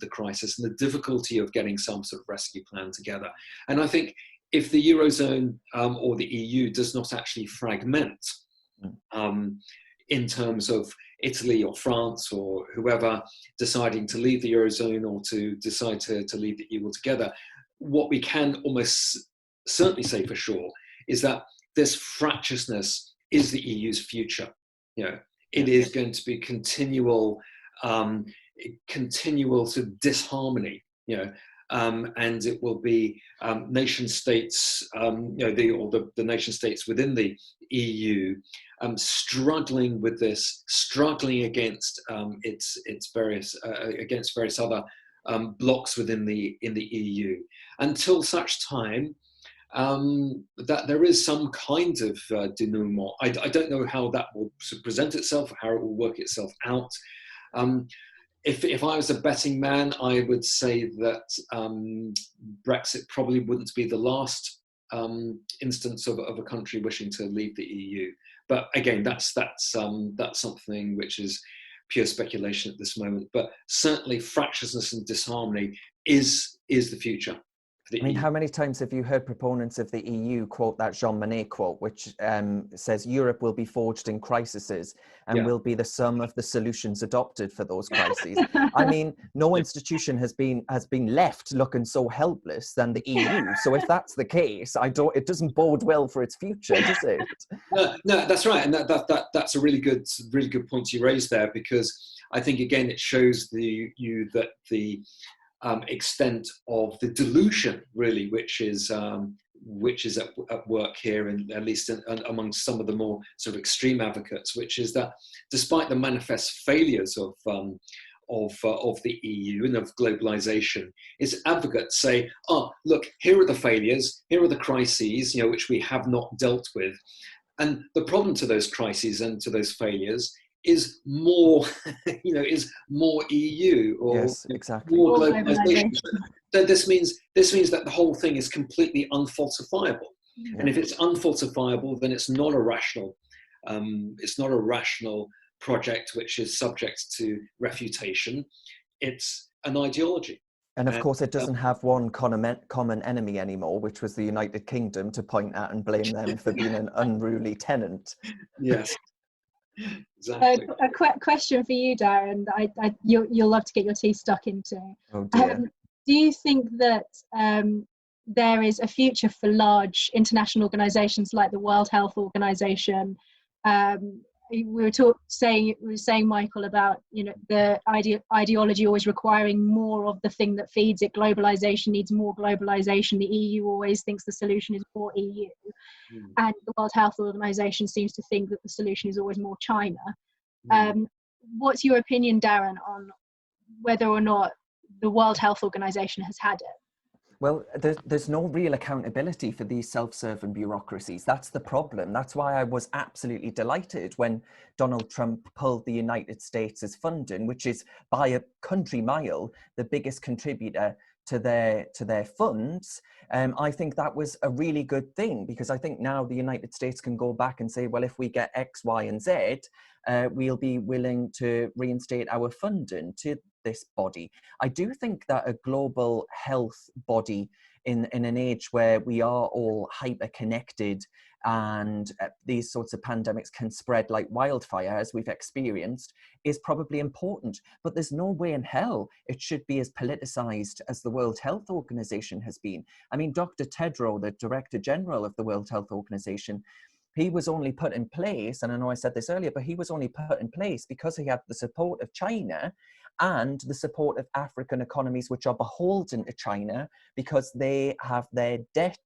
crisis and the difficulty of getting some sort of rescue plan together. And I think if the Eurozone or the EU does not actually fragment in terms of Italy or France or whoever deciding to leave the Eurozone or to decide to leave the EU altogether, what we can almost certainly say for sure is that this fractiousness is the EU's future. It is going to be continual sort of disharmony, and it will be nation states, the nation states within the EU struggling with this, struggling against its various other blocks within the EU, until such time that there is some kind of denouement. I don't know how that will present itself, or how it will work itself out. If I was a betting man, I would say that Brexit probably wouldn't be the last instance of a country wishing to leave the EU. But again, that's something which is pure speculation at this moment. But certainly, fractiousness and disharmony is the future. I mean, how many times have you heard proponents of the EU quote that Jean Monnet quote, which says Europe will be forged in crises and will be the sum of the solutions adopted for those crises? I mean, no institution has been left looking so helpless than the EU. So if that's the case, it doesn't bode well for its future, does it? No, that's right, and that's a really good point you raised there, because I think again it shows that the extent of the delusion, really, which is at work here, and at least among some of the more sort of extreme advocates, which is that despite the manifest failures of the EU and of globalization, its advocates say, "Oh, look, here are the failures, here are the crises, which we have not dealt with, and the problem to those crises and to those failures is more, is more EU or exactly. more globalization." So this means that the whole thing is completely unfalsifiable. Yeah. And if it's unfalsifiable, then it's not a rational project which is subject to refutation. It's an ideology. And of course, it doesn't have one common enemy anymore, which was the United Kingdom, to point at and blame them for being an unruly tenant. Yes. Exactly. A question for you, Darren, that you'll love to get your teeth stuck into. Oh dear. Do you think that there is a future for large international organisations like the World Health Organization? We were saying, Michael, about the ideology always requiring more of the thing that feeds it. Globalization needs more globalization. The EU always thinks the solution is more EU, and the World Health Organization seems to think that the solution is always more China. What's your opinion, Darren, on whether or not the World Health Organization has had it? Well, there's no real accountability for these self-serving bureaucracies. That's the problem. That's why I was absolutely delighted when Donald Trump pulled the United States' funding, which is by a country mile the biggest contributor to their funds, I think that was a really good thing, because I think now the United States can go back and say, well, if we get X, Y, and Z, we'll be willing to reinstate our funding to this body. I do think that a global health body in an age where we are all hyper-connected and these sorts of pandemics can spread like wildfire, as we've experienced, is probably important. But there's no way in hell it should be as politicized as the World Health Organization has been. I mean, Dr. Tedros, the Director General of the World Health Organization, he was only put in place, and I know I said this earlier, but he was only put in place because he had the support of China and the support of African economies, which are beholden to China because they have their debt,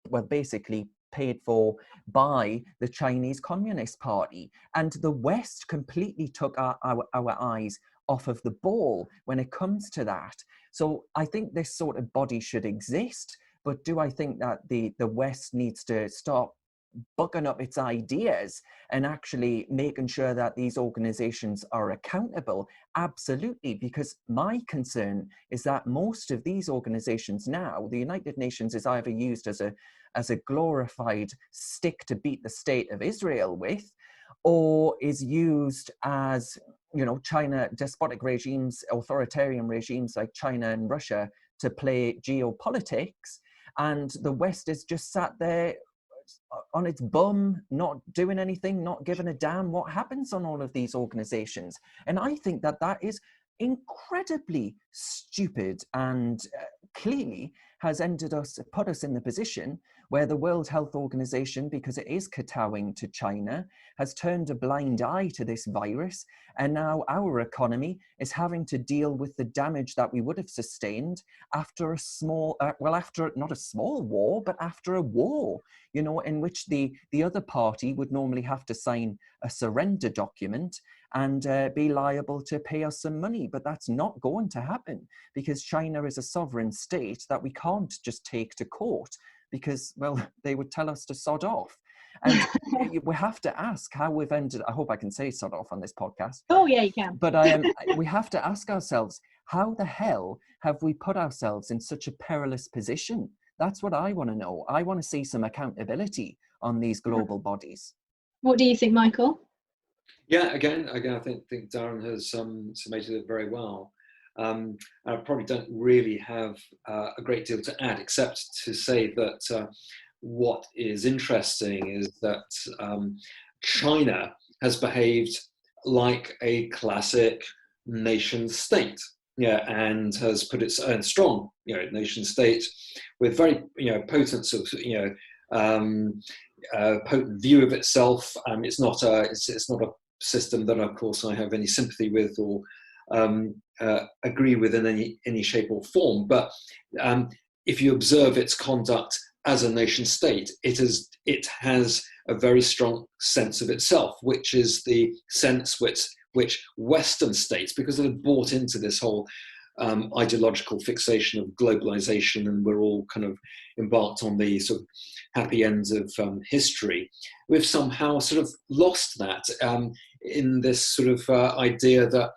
well, basically paid for by the Chinese Communist Party. And the West completely took our eyes off of the ball when it comes to that. So I think this sort of body should exist, but do I think that the West needs to stop bucking up its ideas and actually making sure that these organizations are accountable? Absolutely, because my concern is that most of these organizations now, the United Nations is either used as a glorified stick to beat the state of Israel with, or is used as, you know, China, despotic regimes, authoritarian regimes like China and Russia to play geopolitics, and the West is just sat there on its bum, not doing anything, not giving a damn what happens on all of these organizations. And I think that that is incredibly stupid, and clearly has put us in the position where the World Health Organization, because it is kowtowing to China, has turned a blind eye to this virus. And now our economy is having to deal with the damage that we would have sustained after a small, after not a small war, but after a war, you know, in which the other party would normally have to sign a surrender document and be liable to pay us some money. But that's not going to happen, because China is a sovereign state that we can't just take to court, because, well, they would tell us to sod off. And we have to ask how we've ended, I hope I can say sod off on this podcast. Oh yeah, you can. But we have to ask ourselves, how the hell have we put ourselves in such a perilous position? That's what I want to know. I want to see some accountability on these global bodies. What do you think, Michael? Yeah, again, I think Darren has summated it very well. I probably don't really have a great deal to add, except to say that what is interesting is that China has behaved like a classic nation state, and has put its own strong, nation state with very, potent sort of, potent view of itself. It's not a system that, of course, I have any sympathy with or agree with in any shape or form. But if you observe its conduct as a nation state, it has a very strong sense of itself, which is the sense which Western states, because they've bought into this whole ideological fixation of globalization, and we're all kind of embarked on the sort of happy ends of history, we've somehow sort of lost that in this sort of idea that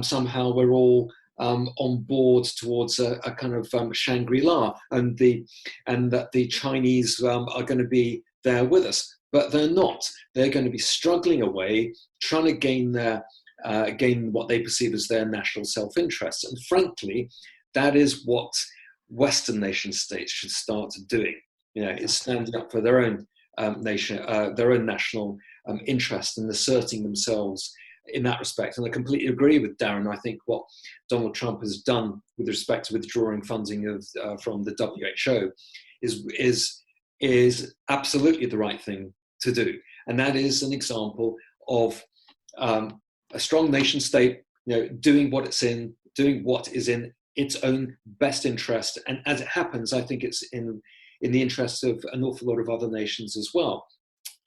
somehow we're all on board towards a kind of Shangri-La, and that the Chinese are going to be there with us, but they're not. They're going to be struggling away, trying to gain what they perceive as their national self-interest. And frankly, that is what Western nation states should start doing. It's standing up for their own nation, their own national interest, and asserting themselves in that respect. And I completely agree with Darren. I think what Donald Trump has done with respect to withdrawing funding from the WHO is absolutely the right thing to do. And that is an example of a strong nation state, doing what is in its own best interest. And as it happens, I think it's in the interests of an awful lot of other nations as well.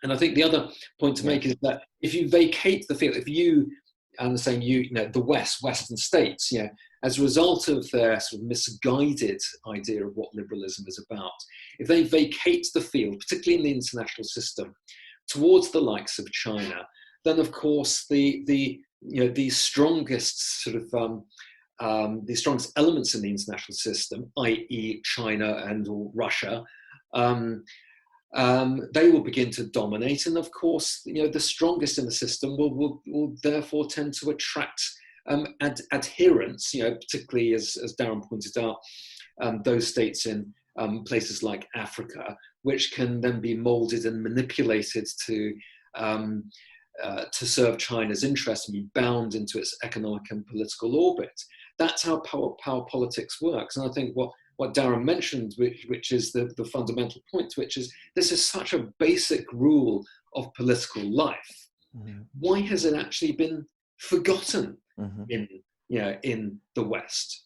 And I think the other point to make is that if you vacate the field, the Western states, as a result of their sort of misguided idea of what liberalism is about, if they vacate the field, particularly in the international system, towards the likes of China, then of course the strongest sort of the strongest elements in the international system, i.e. China and or Russia, they will begin to dominate. And of course, the strongest in the system will therefore tend to attract adherents, particularly as Darren pointed out, those states in places like Africa, which can then be molded and manipulated to serve China's interests and be bound into its economic and political orbit. That's how power politics works. And I think what Darren mentioned, which is the fundamental point, which is this is such a basic rule of political life. Mm-hmm. Why has it actually been forgotten in the West?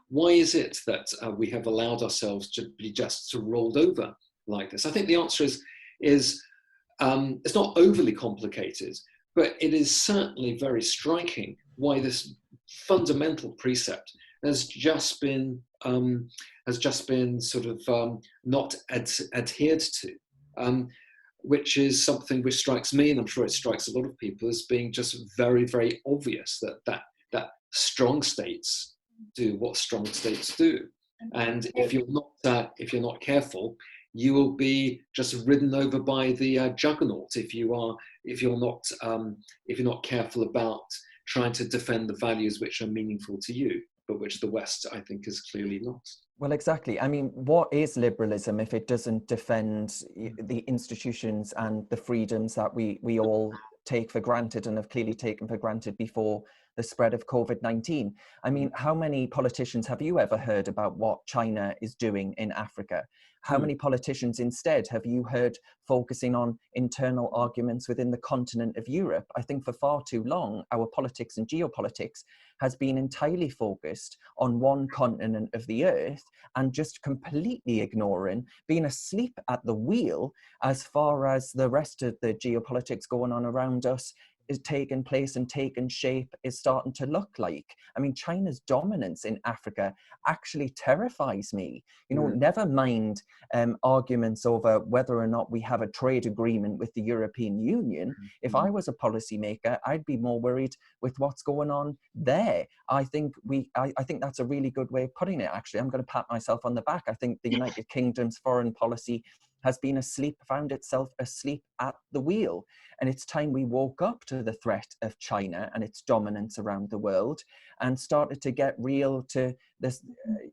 Why is it that we have allowed ourselves to be just rolled over like this? I think the answer is it's not overly complicated, but it is certainly very striking why this fundamental precept has just been sort of not adhered to, which is something which strikes me, and I'm sure it strikes a lot of people, as being just very, very obvious that strong states do what strong states do, and if you're not careful, you will be just ridden over by the juggernaut if you're not careful about trying to defend the values which are meaningful to you, but which the West, I think, is clearly not. Well, exactly. I mean, what is liberalism if it doesn't defend the institutions and the freedoms that we all take for granted and have clearly taken for granted before the spread of COVID-19? I mean, how many politicians have you ever heard about what China is doing in Africa? How many politicians instead have you heard focusing on internal arguments within the continent of Europe? I think for far too long, our politics and geopolitics has been entirely focused on one continent of the earth and just completely ignoring, being asleep at the wheel as far as the rest of the geopolitics going on around us is taking place and taking shape is starting to look like. I mean, China's dominance in Africa actually terrifies me. Never mind arguments over whether or not we have a trade agreement with the European Union. If I was a policymaker, I'd be more worried with what's going on there. I think that's a really good way of putting it, actually. I'm going to pat myself on the back. I think the United Kingdom's foreign policy has been found itself asleep at the wheel. And it's time we woke up to the threat of China and its dominance around the world and started to get real to this,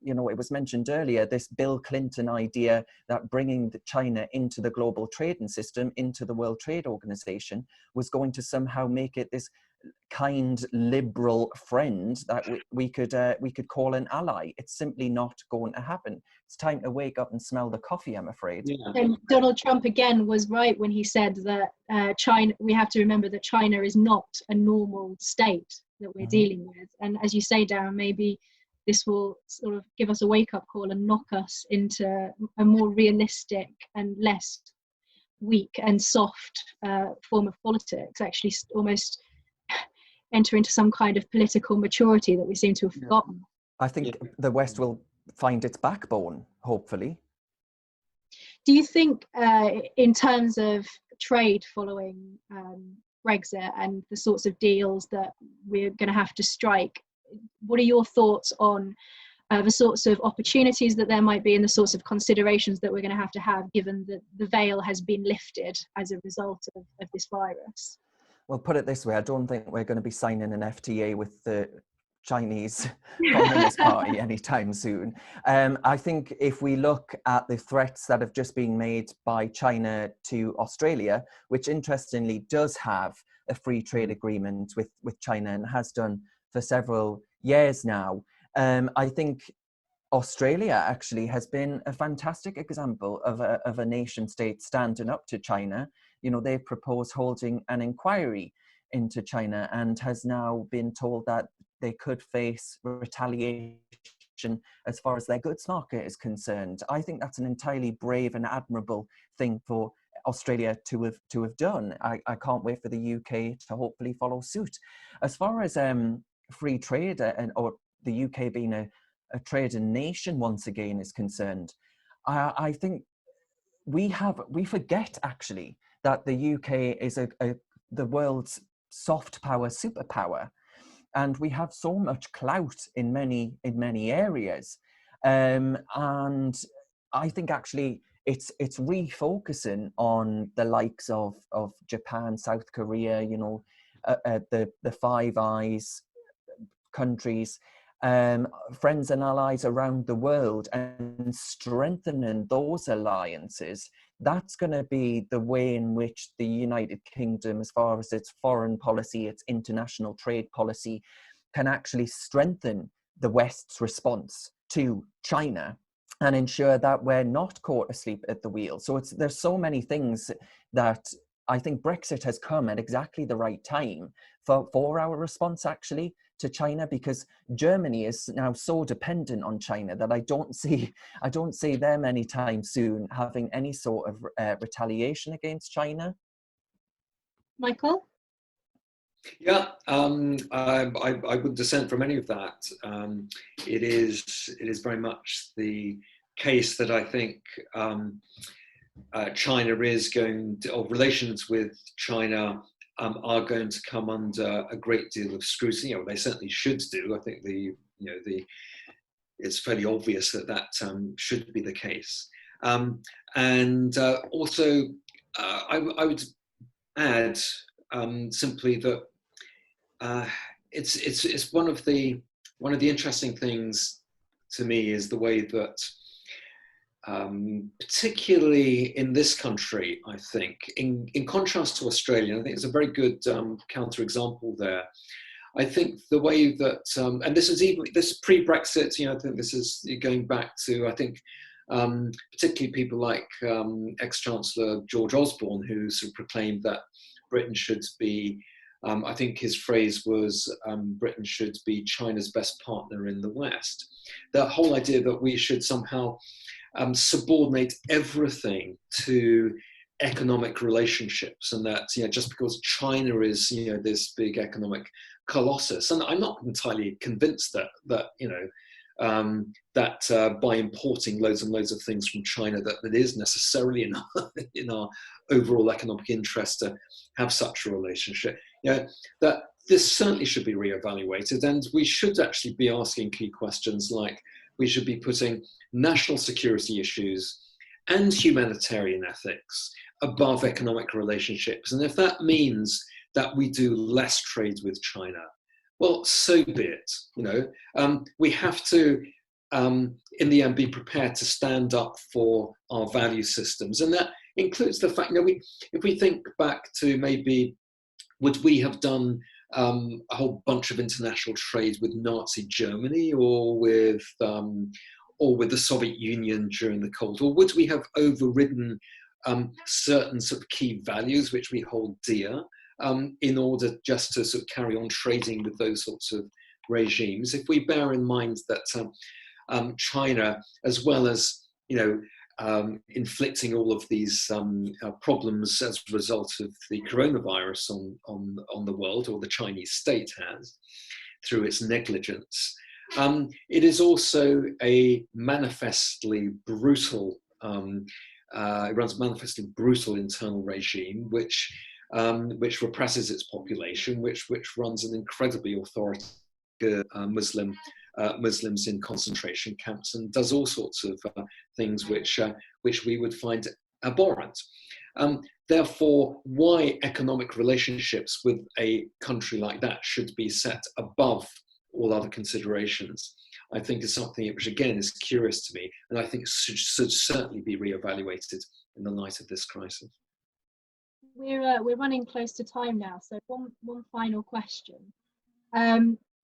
it was mentioned earlier, this Bill Clinton idea that bringing China into the global trading system, into the World Trade Organization, was going to somehow make it this kind liberal friend that we could call an ally. It's simply not going to happen. It's time to wake up and smell the coffee, I'm afraid. Yeah. And Donald Trump again was right when he said that China, we have to remember that China is not a normal state that we're dealing with. And as you say, Darren, maybe this will sort of give us a wake-up call and knock us into a more realistic and less weak and soft form of politics, actually almost enter into some kind of political maturity that we seem to have forgotten. I think the West will find its backbone, hopefully. Do you think in terms of trade following Brexit and the sorts of deals that we're going to have to strike, what are your thoughts on the sorts of opportunities that there might be and the sorts of considerations that we're going to have given that the veil has been lifted as a result of this virus? Well, put it this way, I don't think we're going to be signing an FTA with the Chinese Communist Party anytime soon. I think if we look at the threats that have just been made by China to Australia, which interestingly does have a free trade agreement with China and has done for several years now, I think Australia actually has been a fantastic example of a nation state standing up to China. They've proposed holding an inquiry into China and has now been told that they could face retaliation as far as their goods market is concerned. I think that's an entirely brave and admirable thing for Australia to have done. I can't wait for the UK to hopefully follow suit. As far as free trade or the UK being a trading nation once again is concerned, I think we forget actually that the UK is the world's soft power superpower. and we have so much clout in many areas, and I think actually it's refocusing on the likes of Japan, South Korea, you know, the Five Eyes countries, friends and allies around the world, and strengthening those alliances. That's going to be the way in which the United Kingdom, as far as its foreign policy, its international trade policy, can actually strengthen the West's response to China and ensure that we're not caught asleep at the wheel. So there's so many things that I think Brexit has come at exactly the right time for our response actually to China, because Germany is now so dependent on China that I don't see them anytime soon having any sort of retaliation against China. Michael? Yeah, I wouldn't dissent from any of that. It is very much the case that I think China is going to, or relations with China are going to come under a great deal of scrutiny. Or they certainly should do. I think it's fairly obvious that should be the case. And also, I would add simply that it's one of the interesting things to me is the way that particularly in this country, I think, in contrast to Australia, I think it's a very good counterexample there. I think the way that, and this is pre-Brexit, you know, I think this is going back to, I think, particularly people like ex-Chancellor George Osborne, who sort of proclaimed that Britain should be, I think his phrase was, Britain should be China's best partner in the West. The whole idea that we should somehow subordinate everything to economic relationships, and that, you know, just because China is, you know, this big economic colossus, and I'm not entirely convinced that you know, that by importing loads and loads of things from China that is necessarily in our overall economic interest to have such a relationship. You know, that this certainly should be reevaluated, and we should actually be asking key questions like, we should be putting national security issues and humanitarian ethics above economic relationships. And if that means that we do less trade with China, well, so be it. You know, we have to, in the end, be prepared to stand up for our value systems. And that includes the fact, you know, if we think back to maybe, would we have done a whole bunch of international trade with Nazi Germany or with the Soviet Union during the Cold War? Would we have overridden certain sort of key values which we hold dear in order just to sort of carry on trading with those sorts of regimes? If we bear in mind that China, as well as, you know, inflicting all of these problems as a result of the coronavirus on the world, or the Chinese state has, through its negligence, it is also a manifestly brutal, it runs a manifestly brutal internal regime, which represses its population, which runs an incredibly authoritarian Muslims in concentration camps, and does all sorts of things which we would find abhorrent. Therefore, why economic relationships with a country like that should be set above all other considerations, I think is something which, again, is curious to me, and I think should certainly be reevaluated in the light of this crisis. We're running close to time now, so one final question.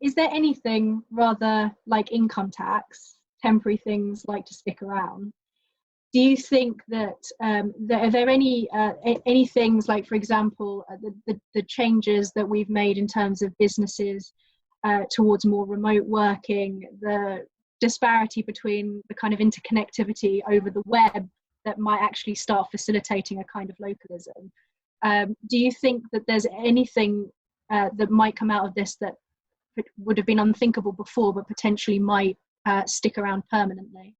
Is there anything, rather like income tax, temporary things like to stick around? Do you think that are there any things like, for example, the changes that we've made in terms of businesses towards more remote working, the disparity between the kind of interconnectivity over the web that might actually start facilitating a kind of localism? Do you think that there's anything that might come out of this that would have been unthinkable before, but potentially might stick around permanently?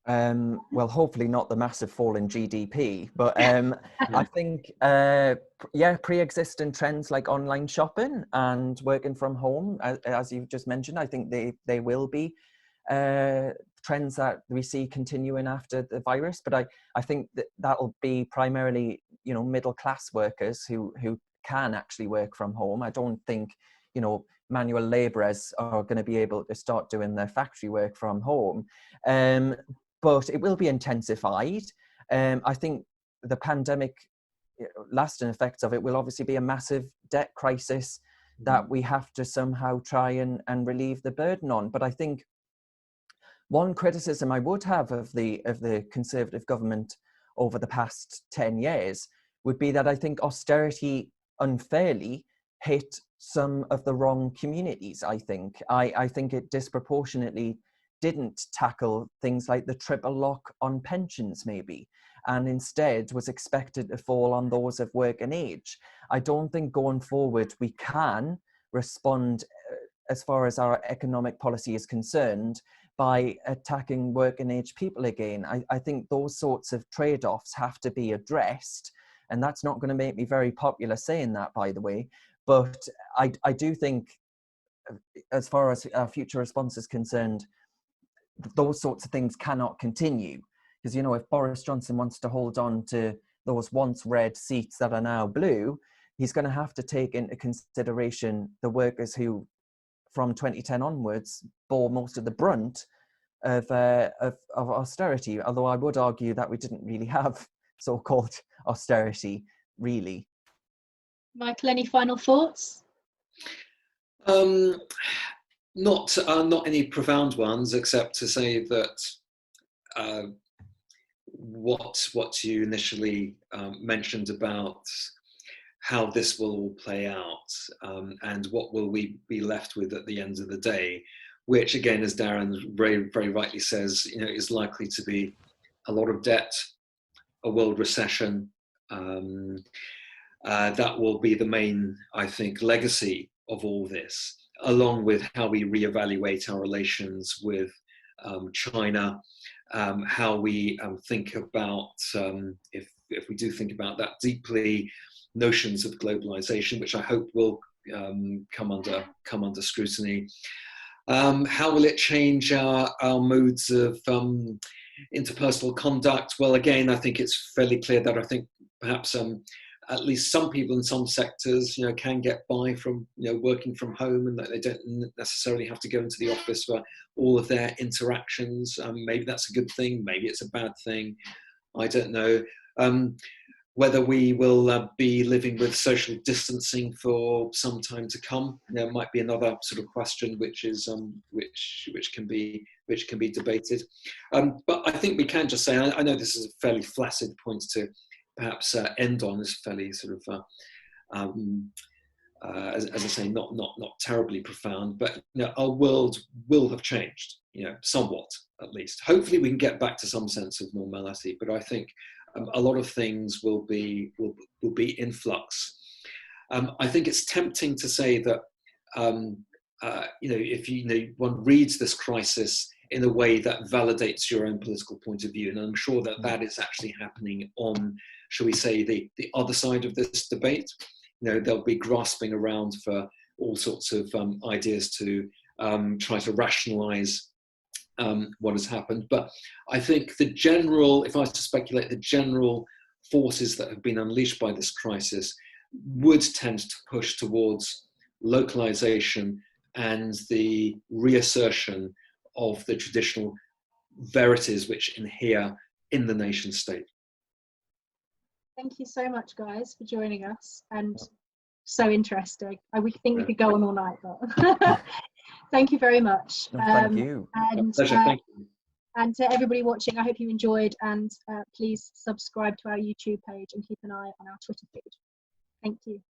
Well, hopefully not the massive fall in GDP, but I think, yeah, pre-existing trends like online shopping and working from home, as you've just mentioned, I think they will be trends that we see continuing after the virus. But I think that'll be primarily, you know, middle-class workers who can actually work from home. I don't think, you know, manual labourers are going to be able to start doing their factory work from home. But it will be intensified. I think the pandemic lasting effects of it will obviously be a massive debt crisis that we have to somehow try and relieve the burden on. But I think one criticism I would have of the Conservative government over the past 10 years would be that I think austerity unfairly hit some of the wrong communities. I think it disproportionately didn't tackle things like the triple lock on pensions maybe, and instead was expected to fall on those of working age. I don't think going forward we can respond as far as our economic policy is concerned by attacking working age people again. I think those sorts of trade-offs have to be addressed, and that's not going to make me very popular saying that, by the way, but I do think as far as our future response is concerned, those sorts of things cannot continue. Because, you know, if Boris Johnson wants to hold on to those once red seats that are now blue, he's going to have to take into consideration the workers who, from 2010 onwards, bore most of the brunt of austerity. Although I would argue that we didn't really have so-called austerity, really. Michael, any final thoughts? Not any profound ones, except to say that what you initially mentioned about how this will all play out, and what will we be left with at the end of the day, which again, as Darren very, very rightly says, you know, is likely to be a lot of debt, a world recession. That will be the main, I think, legacy of all this, along with how we reevaluate our relations with China, how we think about, if we do think about that deeply, notions of globalization, which I hope will come under scrutiny. How will it change our modes of interpersonal conduct? Well, again, I think it's fairly clear that I think perhaps at least some people in some sectors, you know, can get by from, you know, working from home, and that they don't necessarily have to go into the office for all of their interactions. Maybe that's a good thing, maybe it's a bad thing, I don't know. Whether we will be living with social distancing for some time to come, you know, might be another sort of question, which is which can be debated. But I think we can just say, I know this is a fairly flaccid point to perhaps end on, is fairly sort of, as I say, not terribly profound, but, you know, our world will have changed, you know, somewhat at least. Hopefully we can get back to some sense of normality, but I think a lot of things will be in flux. I think it's tempting to say that, you know, if one reads this crisis in a way that validates your own political point of view, and I'm sure that is actually happening on, shall we say, the other side of this debate. You know, they'll be grasping around for all sorts of ideas to try to rationalize what has happened. But I think the general, if I was to speculate, the general forces that have been unleashed by this crisis would tend to push towards localization and the reassertion of the traditional verities which inhere in the nation state. Thank you so much, guys, for joining us, and so interesting. We think we could go on all night, but thank you very much. Thank you. And, pleasure. Thank you. And to everybody watching, I hope you enjoyed, and please subscribe to our YouTube page and keep an eye on our Twitter feed. Thank you.